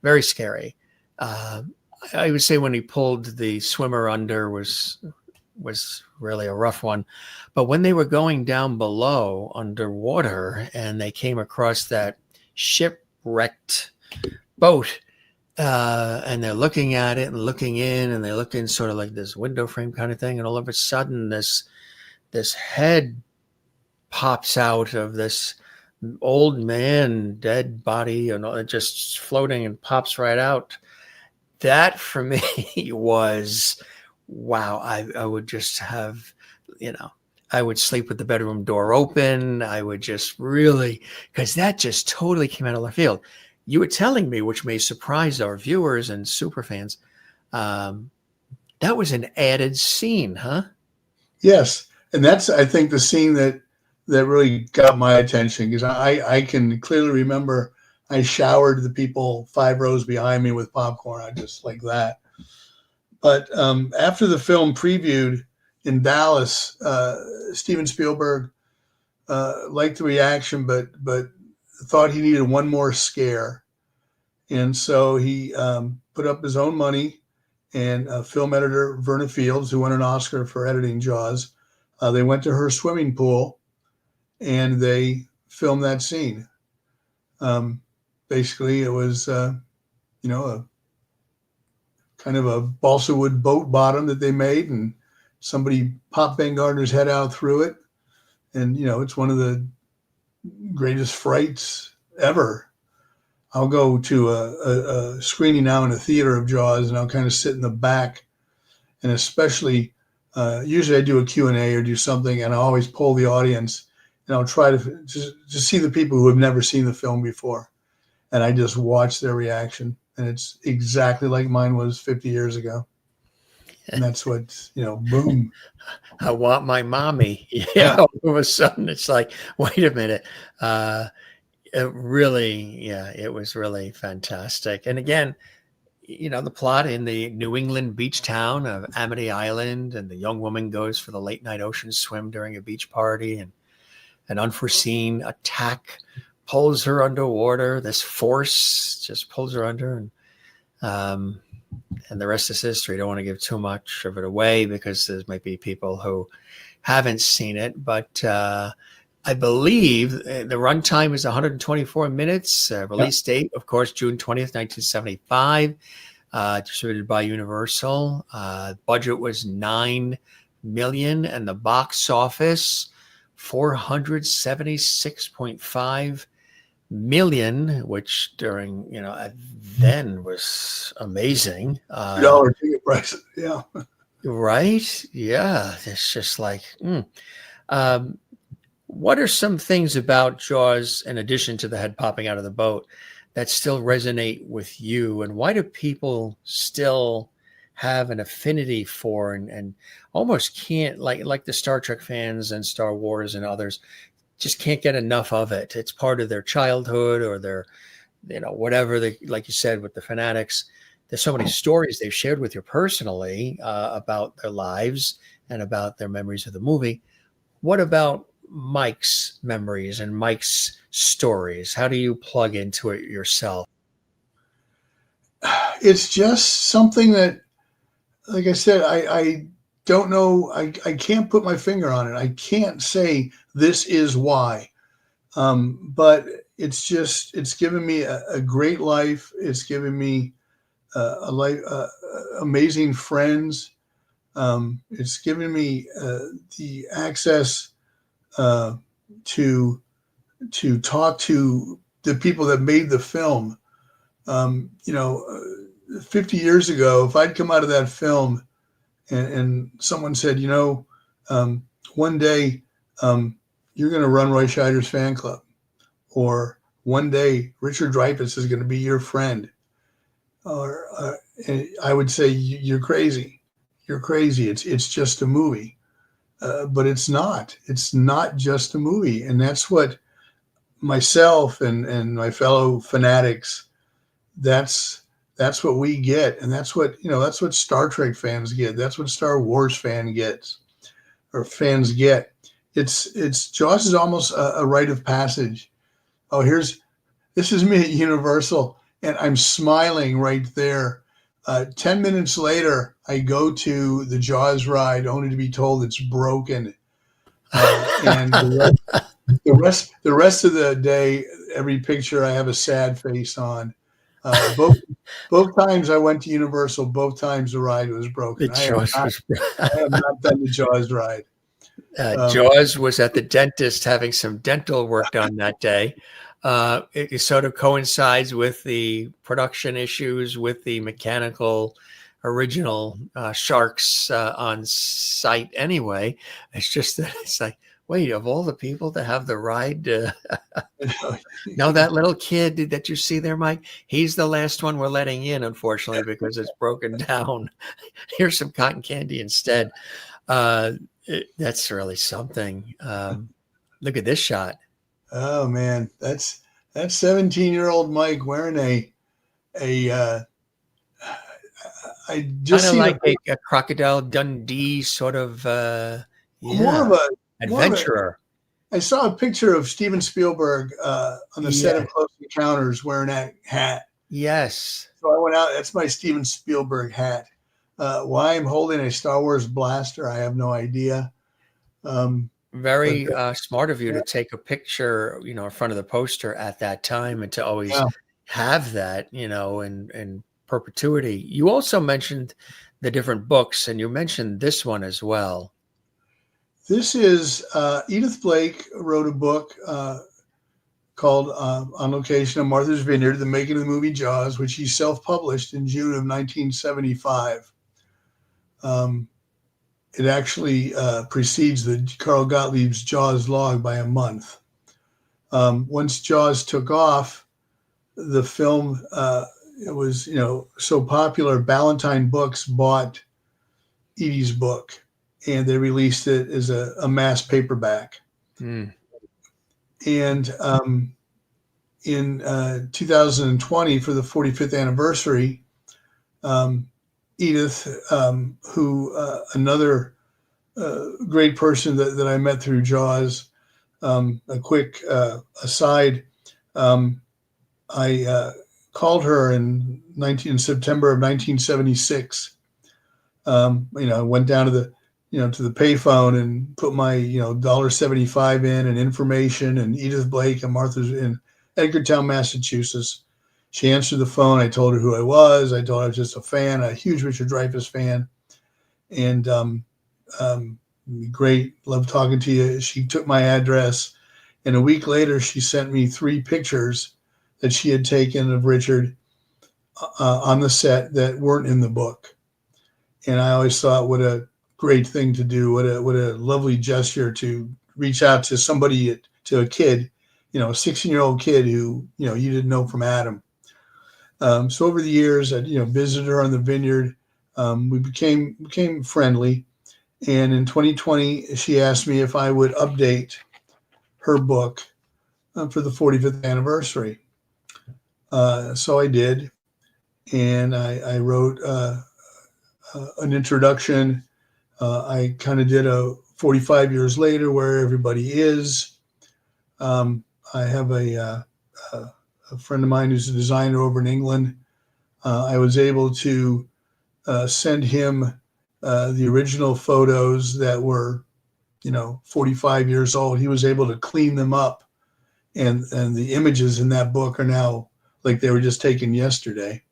very scary. Uh, I would say when he pulled the swimmer under was really a rough one. But when they were going down below underwater and they came across that shipwrecked boat, and they're looking at it and looking in, and they look in sort of like this window frame kind of thing, and all of a sudden this head pops out of this old man dead body and just floating and pops right out. That for me was wow. I would just have, I would sleep with the bedroom door open. I would just really, because that just totally came out of left field. You were telling me, which may surprise our viewers and super fans, that was an added scene, huh? yes. And that's, I think, the scene that really got my attention, because I can clearly remember I showered the people 5 rows behind me with popcorn. I just like that. But after the film previewed in Dallas, Steven Spielberg liked the reaction, but thought he needed one more scare, and so he put up his own money. And film editor Verna Fields, who won an Oscar for editing Jaws, they went to her swimming pool and they filmed that scene. Basically, it was a kind of a balsa wood boat bottom that they made, and somebody popped Ben Gardner's head out through it. And, it's one of the greatest frights ever. I'll go to a screening now in a theater of Jaws, and I'll kind of sit in the back. And especially, usually I do a Q&A or do something, and I always poll the audience, and I'll try to just see the people who have never seen the film before. And I just watch their reaction. And it's exactly like mine was 50 years ago. And that's what, boom. I want my mommy. Yeah. All of a sudden, it's like, wait a minute. It really, it was really fantastic. And again, the plot in the New England beach town of Amity Island, and the young woman goes for the late night ocean swim during a beach party, and an unforeseen attack pulls her underwater. This force just pulls her under, and the rest is history. I don't want to give too much of it away because there might be people who haven't seen it, but I believe the runtime is 124 minutes. Release date, of course, June 20th, 1975. Distributed by Universal. Budget was $9 million, and the box office $476.5 million, which during then was amazing. $2 ticket prices, yeah. Right? Yeah, it's just like. What are some things about Jaws, in addition to the head popping out of the boat, that still resonate with you? And why do people still have an affinity for and almost can't, like the Star Trek fans and Star Wars and others, just can't get enough of it? It's part of their childhood or their, whatever they, like you said, with the Finatics. There's so many stories they've shared with you personally about their lives and about their memories of the movie. What about Mike's memories and Mike's stories? How do you plug into it yourself? It's just something that, like I said, I don't know. I can't put my finger on it. I can't say this is why. But it's given me a great life. It's given me a life, amazing friends. It's given me the access to talk to the people that made the film. 50 years ago, if I'd come out of that film and someone said, one day you're going to run Roy Scheider's fan club, or one day Richard Dreyfuss is going to be your friend, or I would say you're crazy. You're crazy. It's just a movie, but it's not. It's not just a movie, and that's what myself and my fellow fanatics. That's what we get, and that's what that's what Star Trek fans get. That's what Star Wars fans get. It's Jaws is almost a rite of passage. Oh, this is me at Universal, and I'm smiling right there. 10 minutes later, I go to the Jaws ride, only to be told it's broken. And the rest of the day, every picture I have a sad face on. Both times I went to Universal, both times the ride was broken. I have not done the Jaws ride. Jaws was at the dentist having some dental work done that day. It sort of coincides with the production issues with the mechanical original sharks on site anyway. It's just that it's like, wait, of all the people to have the ride, now that little kid that you see there, Mike, he's the last one we're letting in, unfortunately, because it's broken down. Here's some cotton candy instead. That's really something. Look at this shot. Oh man, that's 17-year-old Mike wearing a I just kind of seen like a Crocodile Dundee sort of more of a adventurer. I saw a picture of Steven Spielberg on the set of Close Encounters wearing that hat. Yes. So I went out. That's my Steven Spielberg hat. Why I'm holding a Star Wars blaster, I have no idea. Very smart of you to take a picture, in front of the poster at that time, and to always have that, in perpetuity. You also mentioned the different books, and you mentioned this one as well. This is Edith Blake wrote a book called On Location at Martha's Vineyard, The Making of the Movie Jaws, which he self-published in June of 1975. It actually precedes the Carl Gottlieb's Jaws log by a month. Once Jaws took off, the film, it was, so popular, Ballantine Books bought Edie's book, and they released it as a mass paperback. And in 2020, for the 45th anniversary, Edith, who another great person that I met through Jaws, a quick aside, I called her in September of 1976. I went down to the to the payphone and put my $1.75 in and information, and Edith Blake and Martha's in Edgartown, Massachusetts. She answered the phone. I told her who I was. I told her I was just a fan, a huge Richard Dreyfuss fan, and great, love talking to you. She took my address, and a week later, she sent me 3 pictures that she had taken of Richard on the set that weren't in the book. And I always thought, what a great thing to do. What a lovely gesture to reach out to somebody, to a kid, a 16-year-old kid who, you didn't know from Adam. So over the years, I, visited her on the vineyard. We became friendly. And in 2020, she asked me if I would update her book for the 45th anniversary. So I did. And I wrote an introduction. I kind of did a 45 years later, where everybody is. I have a friend of mine who's a designer over in England. I was able to send him the original photos that were, 45 years old. He was able to clean them up, and the images in that book are now like they were just taken yesterday.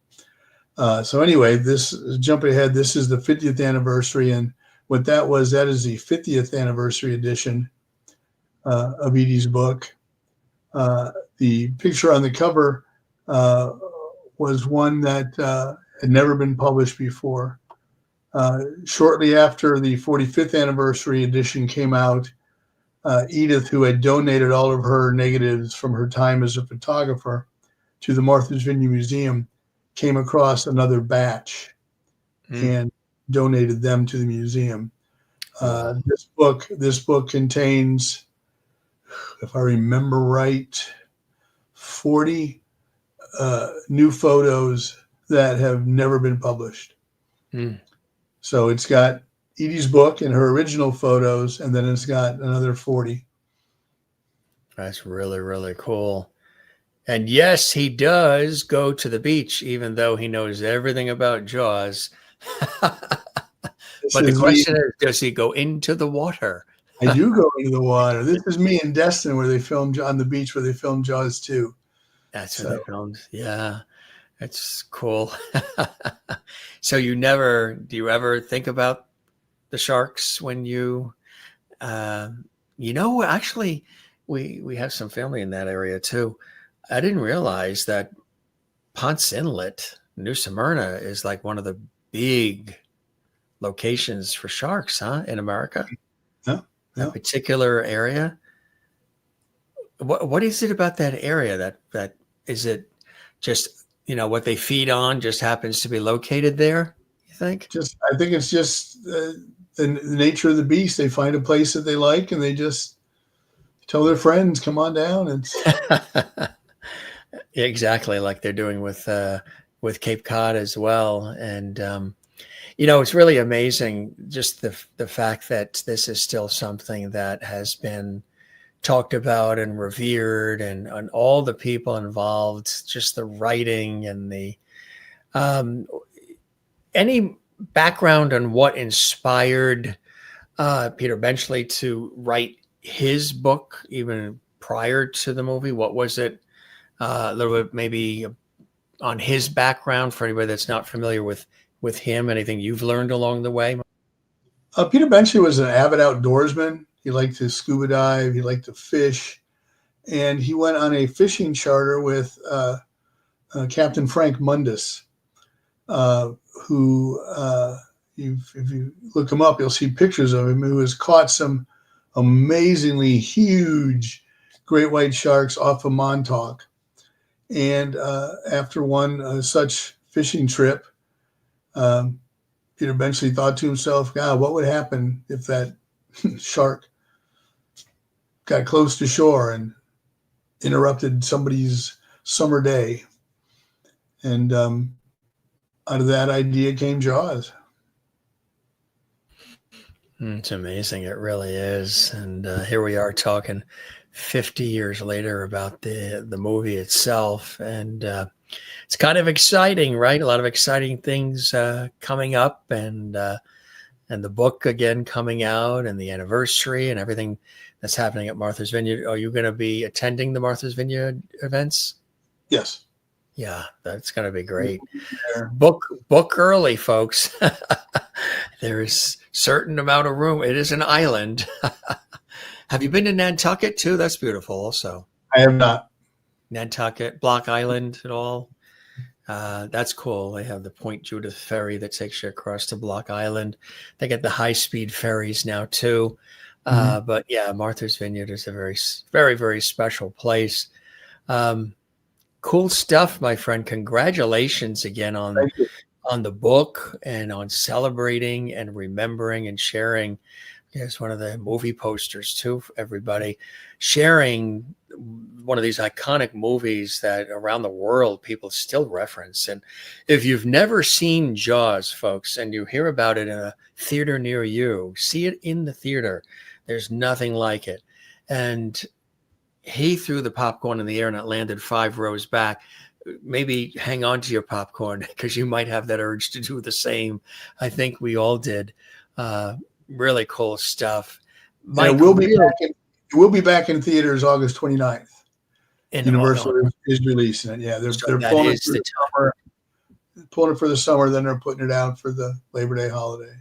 So anyway, this jumping ahead, this is the 50th anniversary, and what that is the 50th anniversary edition of Edie's book. The picture on the cover was one that had never been published before. Shortly after the 45th anniversary edition came out, Edith, who had donated all of her negatives from her time as a photographer to the Martha's Vineyard Museum, came across another batch and donated them to the museum. Wow. This book contains, if I remember right, 40 new photos that have never been published. Mm. So it's got Edie's book and her original photos, and then it's got another 40. That's really, really cool. And yes, he does go to the beach, even though he knows everything about Jaws. This But the is me. question is, does he go into the water? I do go into the water. This is me in Destin, where they filmed on the beach, where they filmed Jaws 2. That's where So they filmed. Yeah, that's cool. So do you ever think about the sharks when actually, we have some family in that area too. I didn't realize that Ponce Inlet, New Smyrna, is like one of the big locations for sharks, huh? In America, no, that no. particular area. What is it about that area that is it just what they feed on just happens to be located there? You think? I think it's just the nature of the beast. They find a place that they like, and they just tell their friends, "Come on down." It's Exactly, like they're doing with Cape Cod as well. And it's really amazing just the fact that this is still something that has been talked about and revered, and all the people involved, just the writing and the um, any background on what inspired Peter Benchley to write his book even prior to the movie. What was it? A little bit maybe on his background for anybody that's not familiar with him. Anything you've learned along the way? Peter Benchley was an avid outdoorsman. He liked to scuba dive. He liked to fish, and he went on a fishing charter with Captain Frank Mundus, who, if you look him up, you'll see pictures of him, who has caught some amazingly huge great white sharks off of Montauk. And after one such fishing trip, Peter Benchley thought to himself, God, what would happen if that shark got close to shore and interrupted somebody's summer day? And out of that idea came Jaws. It's amazing. It really is. And here we are talking 50 years later about the movie itself. And it's kind of exciting, right? A lot of exciting things coming up, and the book again coming out, and the anniversary and everything that's happening at Martha's Vineyard. Are you going to be attending the Martha's Vineyard events? Yes. Yeah, that's going to be great. There. Book early, folks. There's certain amount of room. It is an island. Have you been to Nantucket too? That's beautiful also. I have not. Nantucket, Block Island at all? That's cool. They have the Point Judith ferry that takes you across to Block Island. They get the high-speed ferries now too. But yeah, Martha's Vineyard is a very, very, very special place. Cool stuff, my friend. Congratulations again on the book and on celebrating and remembering and sharing. Here's one of the movie posters too for everybody, sharing one of these iconic movies that around the world people still reference. And if you've never seen Jaws, folks, and you hear about it in a theater near you, see it in the theater. There's nothing like it. And he threw the popcorn in the air and it landed 5 rows back. Maybe hang on to your popcorn because you might have that urge to do the same. I think we all did. Really cool stuff. It will be back in theaters August 29th. Universal is releasing it. Yeah, they're pulling it for the summer. Pulling it for the summer, then they're putting it out for the Labor Day holiday.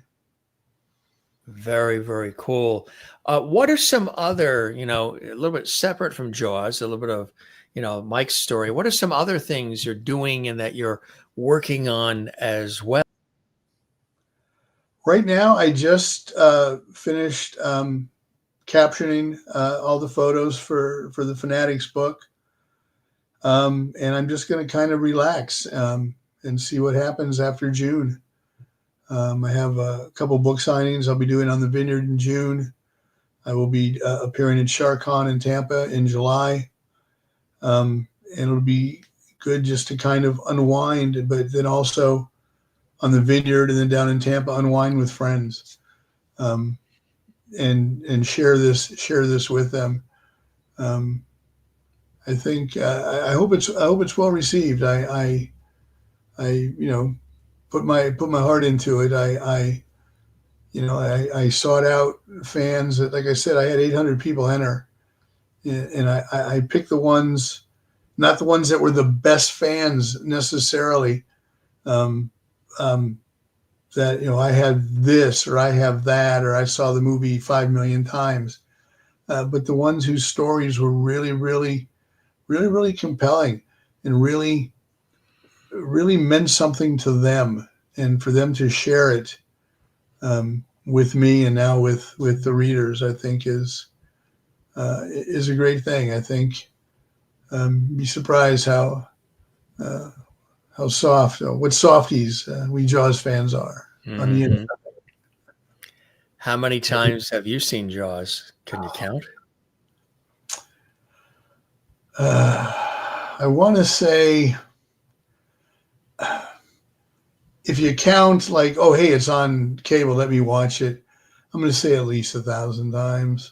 Very, very cool. What are some other, a little bit separate from Jaws, a little bit of, Mike's story. What are some other things you're doing and that you're working on as well? Right now, I just finished captioning all the photos for the Finatics book, and I'm just going to kind of relax and see what happens after June. I have a couple book signings I'll be doing on the Vineyard in June. I will be appearing at SharkCon in Tampa in July. And it'll be good just to kind of unwind, but then also on the Vineyard and then down in Tampa, unwind with friends, and share this with them. I think I hope it's well received. I put my heart into it. I sought out fans. Like I said, I had 800 people enter, and I picked the ones, not the ones that were the best fans necessarily. That I had this or I have that or I saw the movie 5 million times, but the ones whose stories were really, really, really, really compelling and really, really meant something to them, and for them to share it with me and now with the readers, I think is a great thing. I think be surprised how soft, what softies we Jaws fans are on the internet. How many times have you seen Jaws? Can you count? I want to say, if you count like, oh, hey, it's on cable, let me watch it, I'm going to say at least 1,000 times.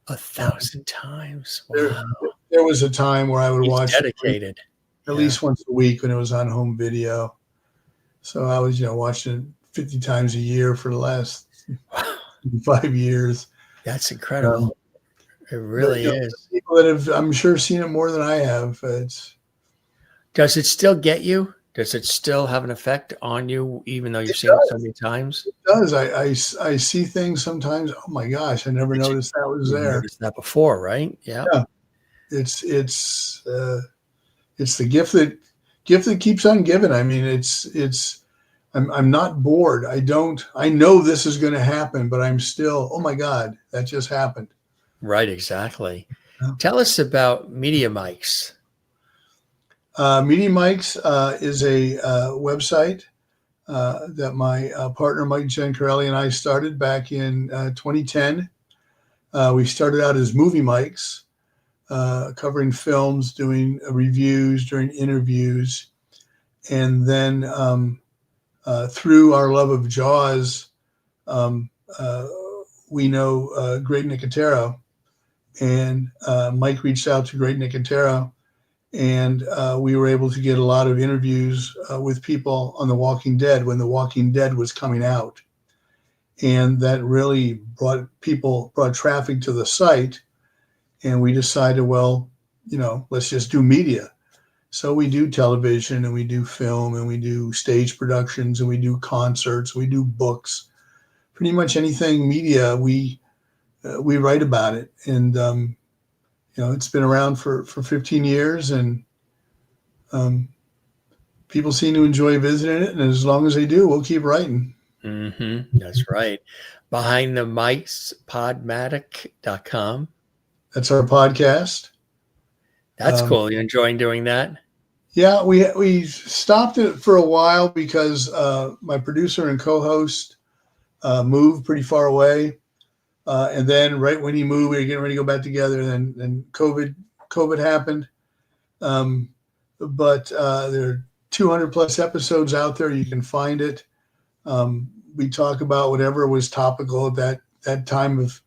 1,000 times? Wow. There was a time where I would watch dedicated at least once a week when it was on home video. So I was, watching it 50 times a year for the last 5 years. That's incredible. It really is. People that have, I'm sure, seen it more than I have. Does it still get you? Does it still have an effect on you, even though you've seen it so many times? It does. I see things sometimes. Oh my gosh, I never noticed that was there. Noticed that before, right? Yeah. It's the gift that keeps on giving. I mean, I'm not bored. I know this is going to happen, but I'm still, oh my God, that just happened. Right, exactly. Yeah. Tell us about Media Mics. Media Mics is a website that my partner Mike Giancarelli and I started back in 2010. We started out as Movie Mics, covering films, doing reviews, doing interviews, and then through our love of Jaws, we know Greg Nicotero, and Mike reached out to Greg Nicotero, and we were able to get a lot of interviews with people on The Walking Dead when The Walking Dead was coming out, and that really brought traffic to the site. And we decided, well, let's just do media. So we do television, and we do film, and we do stage productions, and we do concerts, we do books, pretty much anything media. We write about it, and it's been around for 15 years, and people seem to enjoy visiting it. And as long as they do, we'll keep writing. That's right. Behind the Mics, podmatic.com. That's our podcast. That's cool. You enjoying doing that? Yeah, we stopped it for a while because my producer and co-host moved pretty far away. And then right when he moved, we were getting ready to go back together. And then COVID happened. But there are 200 plus episodes out there. You can find it. We talk about whatever was topical at that time of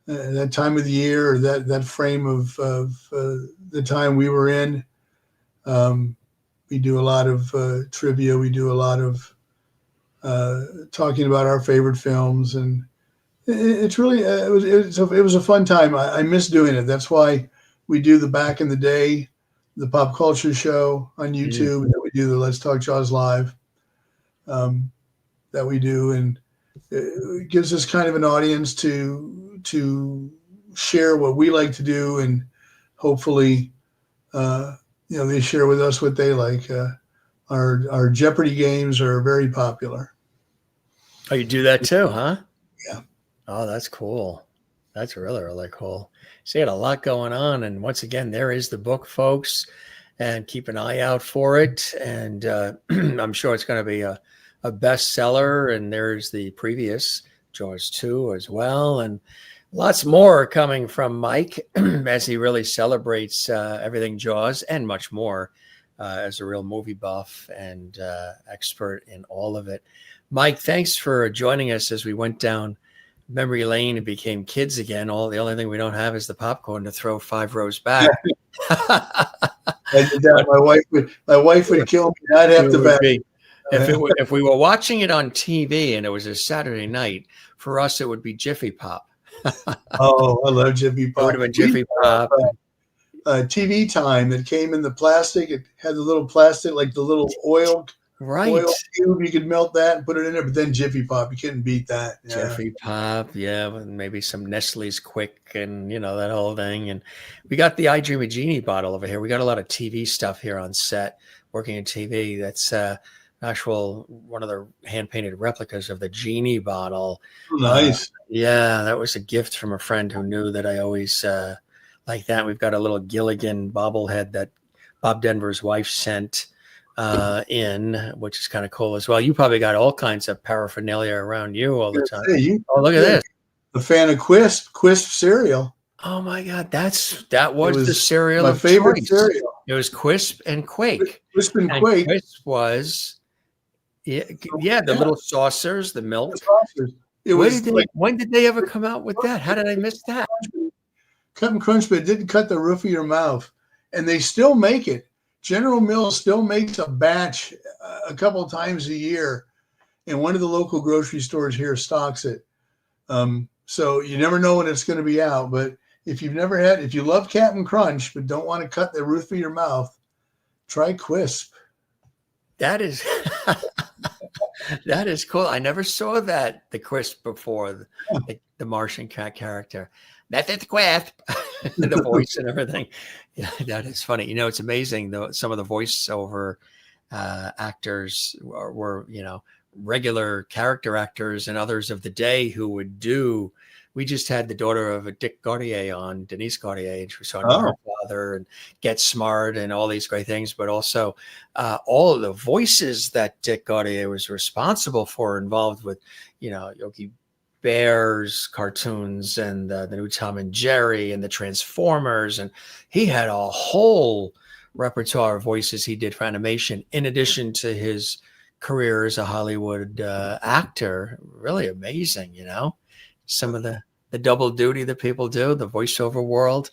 the year, or that frame of the time we were in. We do a lot of trivia. We do a lot of talking about our favorite films, and it's really it was a fun time. I miss doing it. That's why we do the back in the day, the pop culture show on YouTube, that we do the Let's Talk Jaws live, that we do, and it gives us kind of an audience to share what we like to do, and hopefully they share with us what they like. Our Jeopardy games are very popular. Oh, you do that too, huh? Yeah. Oh, that's cool. That's really, really cool. So you had a lot going on. And once again, there is the book, folks, and keep an eye out for it. And I'm sure it's going to be a bestseller. And there's the previous Jaws 2 as well. And lots more coming from Mike as he really celebrates everything Jaws and much more as a real movie buff and expert in all of it. Mike, thanks for joining us as we went down memory lane and became kids again. The only thing we don't have is the popcorn to throw 5 rows back. I did that. My wife would kill me. I'd have to back. If we were watching it on TV and it was a Saturday night, for us it would be Jiffy Pop. Oh, I love Jiffy Pop. It would have been Jiffy Pop. TV Time that came in the plastic. It had the little plastic, like the little oil cube. You could melt that and put it in there. But then Jiffy Pop, you couldn't beat that. Yeah. Jiffy Pop, yeah, and maybe some Nestle's Quick and that whole thing. And we got the I Dream of Jeannie bottle over here. We got a lot of TV stuff here on set, working in TV. That's one of the hand painted replicas of the Genie bottle. Oh, nice. Yeah, that was a gift from a friend who knew that I always like that. We've got a little Gilligan bobblehead that Bob Denver's wife sent in, which is kind of cool as well. You probably got all kinds of paraphernalia around you all the time. Look at this. A fan of Quisp cereal. Oh my God, that was the cereal of favorite choice. Cereal. It was Quisp and Quake. Quisp and Quake. Quisp was the little saucers, the milk. When did they ever come out with that? How did I miss that? Cut and crunch, but it didn't cut the roof of your mouth. And they still make it. General Mills still makes a batch a couple times a year, and one of the local grocery stores here stocks it. So you never know when it's going to be out. But if you love Cap'n Crunch but don't want to cut the roof of your mouth, try Quisp. That is that is cool. I never saw the Quisp before, the Martian cat character. That's the Quisp, the voice and everything. Yeah, that is funny. It's amazing though. Some of the voiceover actors were regular character actors, and others of the day who would do. We just had the daughter of Dick Gautier on, Denise Gautier, and she was on Her Father and Get Smart and all these great things, but also all of the voices that Dick Gautier was responsible for, involved with, Yogi Bear's cartoons and the new Tom and Jerry and the Transformers. And he had a whole repertoire of voices he did for animation, in addition to his career as a Hollywood actor. Really amazing, some of the double duty that people do, the voiceover world.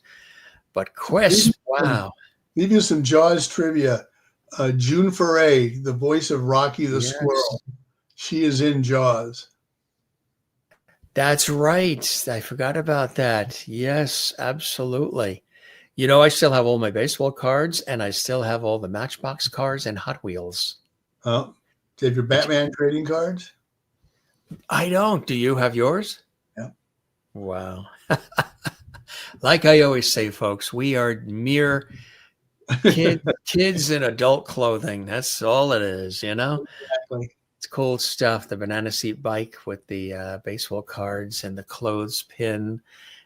But Quisp, wow. Leave you some Jaws trivia. June Foray, the voice of Rocky the Squirrel, she is in Jaws. That's right. I forgot about that. Yes, absolutely. I still have all my baseball cards, and I still have all the Matchbox cars and Hot Wheels. Oh, do you have your Batman trading cards? I don't. Do you have yours? Yeah. Wow. Like I always say, folks, we are mere kids in adult clothing. That's all it is, Exactly. It's cool stuff. The banana seat bike with the baseball cards and the clothespin.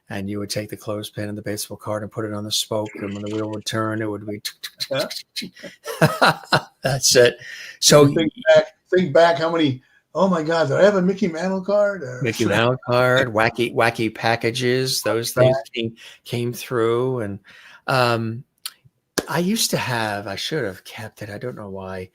And you would take the clothespin and the baseball card and put it on the spoke. And when the wheel would turn, it would be. That's it. So think back how many. Oh my God! Do I have a Mickey Mantle card? Mickey Mantle card, wacky packages. Those things came through, and I used to have. I should have kept it. I don't know why.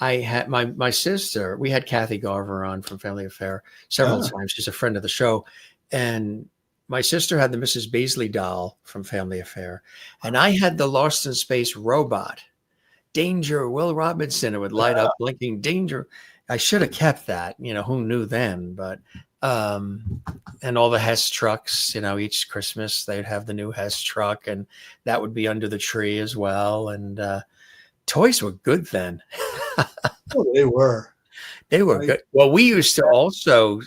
I had my sister. We had Kathy Garver on from Family Affair several times. She's a friend of the show, and my sister had the Mrs. Beasley doll from Family Affair, and I had the Lost in Space robot. Danger, Will Robinson. It would light up, blinking danger. I should have kept that. Who knew then? But and all the Hess trucks. Each Christmas they'd have the new Hess truck, and that would be under the tree as well. And toys were good then. Oh, they were. They were good. Well, we used to also.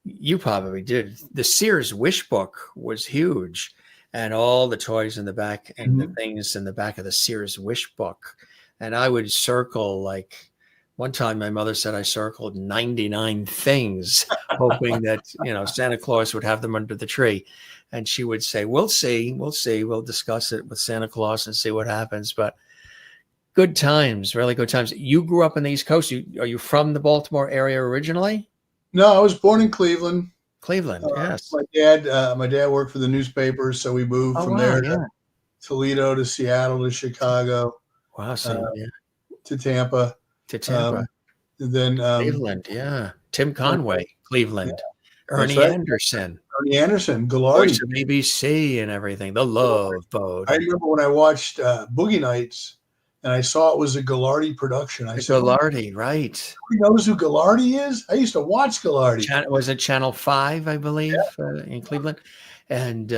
You probably did. The Sears Wish Book was huge, and all the toys in the back and the things in the back of the Sears Wish Book. And I would circle like One time my mother said I circled 99 things, hoping that, Santa Claus would have them under the tree. And she would say, we'll see, we'll discuss it with Santa Claus and see what happens. But good times, really good times. You grew up on the East Coast. Are you from the Baltimore area originally? No, I was born in Cleveland. Cleveland, yes. My dad worked for the newspapers, so we moved from Wow, there yeah. to Toledo, to Seattle, to Chicago, Wow, so to Tampa. to Tampa. Then Cleveland, yeah. Tim Conway, Cleveland. Yeah, Ernie Anderson. Ernie Anderson, Voice Gallardi. of ABC and everything. The Love Boat. I remember when I watched Boogie Nights, and I saw it was a Gallardi production. I said, Gallardi, right. Who knows who Gallardi is? I used to watch Gallardi. Was it Channel 5, I believe, in Cleveland? And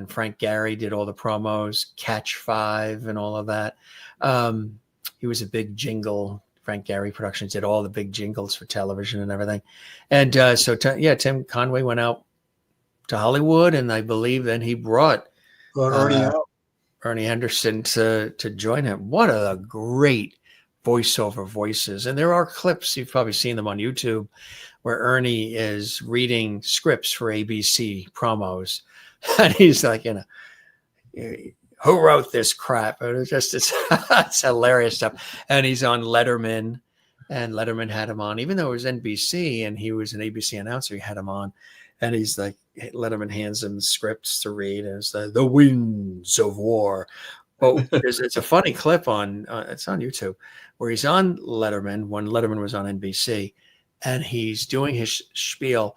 Frank Gehry did all the promos, Catch 5 and all of that. He was a big jingle. Frank Gehry Productions did all the big jingles for television and everything. And Tim Conway went out to Hollywood, and I believe then he brought Ernie out. Ernie Anderson to join him. What a great voiceover voices. And there are clips, you've probably seen them on YouTube, where Ernie is reading scripts for ABC promos. And he's like, who wrote this crap? And it's hilarious stuff. And he's on Letterman, and Letterman had him on, even though it was NBC and he was an ABC announcer, he had him on. And he's like, Letterman hands him scripts to read, and it's the winds of war. Well, it's a funny clip it's on YouTube, where he's on Letterman when Letterman was on NBC, and he's doing his spiel,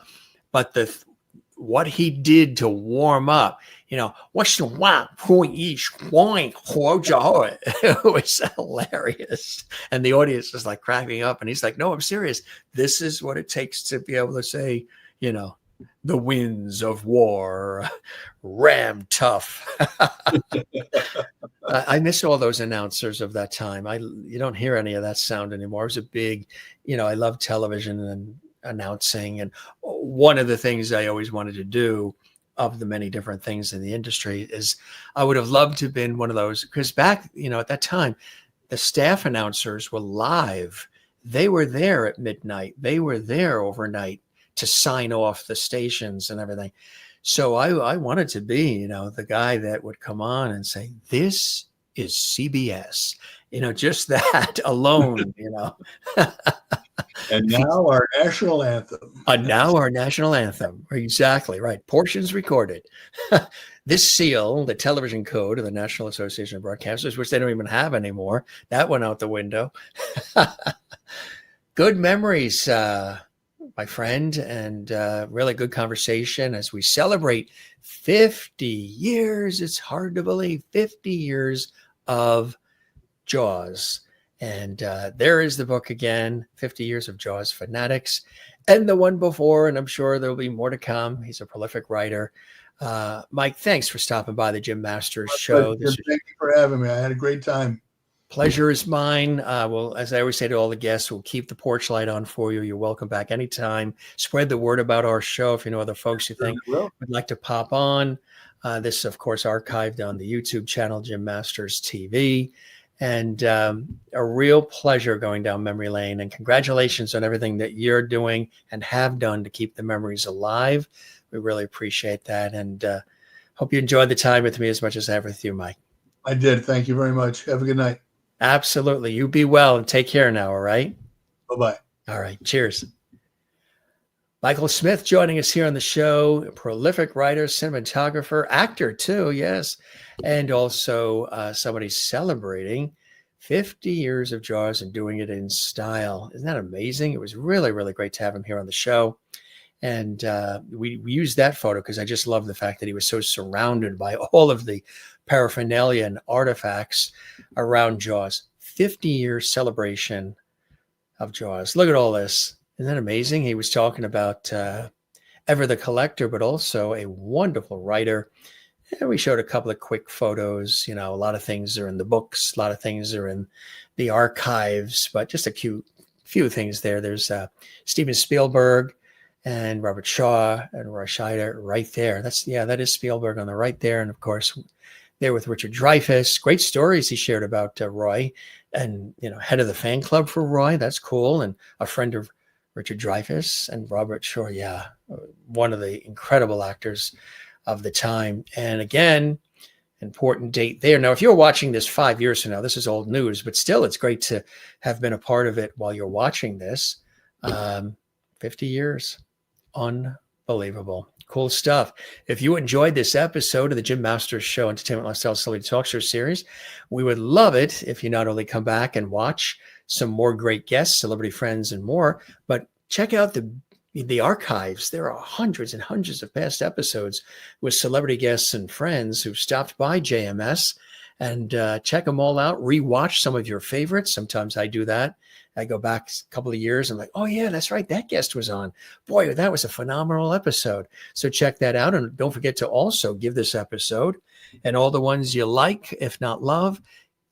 but what he did to warm up, what's the one point each point? It was hilarious. And the audience is like cracking up. And he's like, no, I'm serious. This is what it takes to be able to say, the winds of war, ram tough. I miss all those announcers of that time. You don't hear any of that sound anymore. It was a big, I love television and announcing. And one of the things I always wanted to do, of the many different things in the industry, is I would have loved to have been one of those, because back, at that time, the staff announcers were live. They were there at midnight. They were there overnight to sign off the stations and everything. So I wanted to be, the guy that would come on and say, this is CBS, just that alone, And now our national anthem. Now our national anthem. Exactly right. Portions recorded. This seal, the television code of the National Association of Broadcasters, which they don't even have anymore, that went out the window. Good memories, my friend, and really good conversation as we celebrate 50 years. It's hard to believe, 50 years of Jaws. And there is the book again, 50 Years of Jaws, Finatics, and the one before, and I'm sure there'll be more to come. He's a prolific writer. Mike, thanks for stopping by the Jim Masters show. Thank you for having me. I had a great time. Pleasure is mine. Well, as I always say to all the guests, we'll keep the porch light on for you. You're welcome back anytime. Spread the word about our show if you know other folks you think would like to pop on. This is, of course, archived on the YouTube channel, Jim Masters TV. And a real pleasure going down memory lane. And congratulations on everything that you're doing and have done to keep the memories alive. We really appreciate that. And hope you enjoyed the time with me as much as I have with you, Mike. I did. Thank you very much. Have a good night. Absolutely. You be well and take care now, all right? Bye-bye. All right. Cheers. Michael Smith joining us here on the show, a prolific writer, cinematographer, actor too, yes, and also somebody celebrating 50 years of Jaws and doing it in style. Isn't that amazing? It was really, really great to have him here on the show. And we used that photo because I just love the fact that he was so surrounded by all of the paraphernalia and artifacts around Jaws. 50-year celebration of Jaws. Look at all this. Isn't that amazing? He was talking about Ever the Collector, but also a wonderful writer. And we showed a couple of quick photos. A lot of things are in the books. A lot of things are in the archives, but just a few things there. There's Steven Spielberg and Robert Shaw and Roy Scheider right there. That is Spielberg on the right there. And of course, there with Richard Dreyfuss. Great stories he shared about Roy and head of the fan club for Roy. That's cool. And a friend of Richard Dreyfuss and Robert Shaw. Yeah, one of the incredible actors of the time. And again, important date there. Now, if you're watching this 5 years from now, this is old news, but still, it's great to have been a part of it while you're watching this. 50 years. Unbelievable. Cool stuff. If you enjoyed this episode of the Jim Masters Show Entertainment Lifestyle Celebrity Talk Show series, we would love it if you not only come back and watch some more great guests, celebrity friends, and more, but check out the archives. There are hundreds and hundreds of past episodes with celebrity guests and friends who've stopped by JMS, and check them all out. Rewatch some of your favorites. Sometimes I do that. I go back a couple of years and I'm like, oh yeah, that's right, that guest was on. Boy, that was a phenomenal episode. So check that out. And don't forget to also give this episode and all the ones you like, if not love,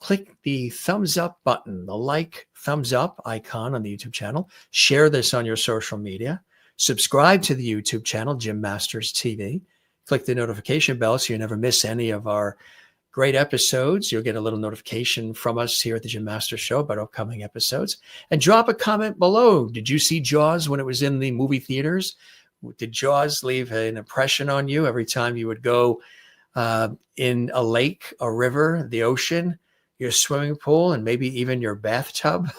click the thumbs up button, the like thumbs up icon on the YouTube channel. Share this on your social media. Subscribe to the YouTube channel, Jim Masters TV. Click the notification bell so you never miss any of our great episodes. You'll get a little notification from us here at the Jim Masters Show about upcoming episodes. And drop a comment below. Did you see Jaws when it was in the movie theaters? Did Jaws leave an impression on you every time you would go in a lake, a river, the ocean, your swimming pool, and maybe even your bathtub?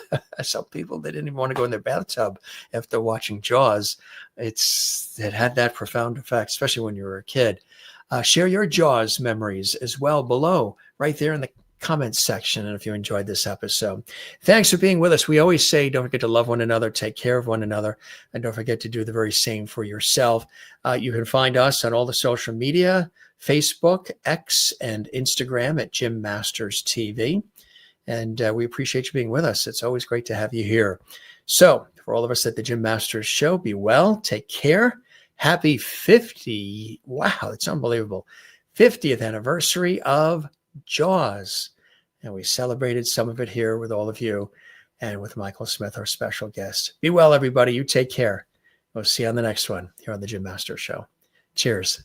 Some people, they didn't even want to go in their bathtub after watching Jaws. It had that profound effect, especially when you were a kid. Share your Jaws memories as well below, right there in the comments section. And if you enjoyed this episode, thanks for being with us. We always say, don't forget to love one another, take care of one another, and don't forget to do the very same for yourself. You can find us on all the social media, Facebook, X, and Instagram at Jim Masters TV. And we appreciate you being with us. It's always great to have you here. So for all of us at the Jim Masters Show, be well, take care. Happy 50. Wow, it's unbelievable. 50th anniversary of Jaws. And we celebrated some of it here with all of you and with Michael Smith, our special guest. Be well, everybody. You take care. We'll see you on the next one here on the Jim Masters Show. Cheers.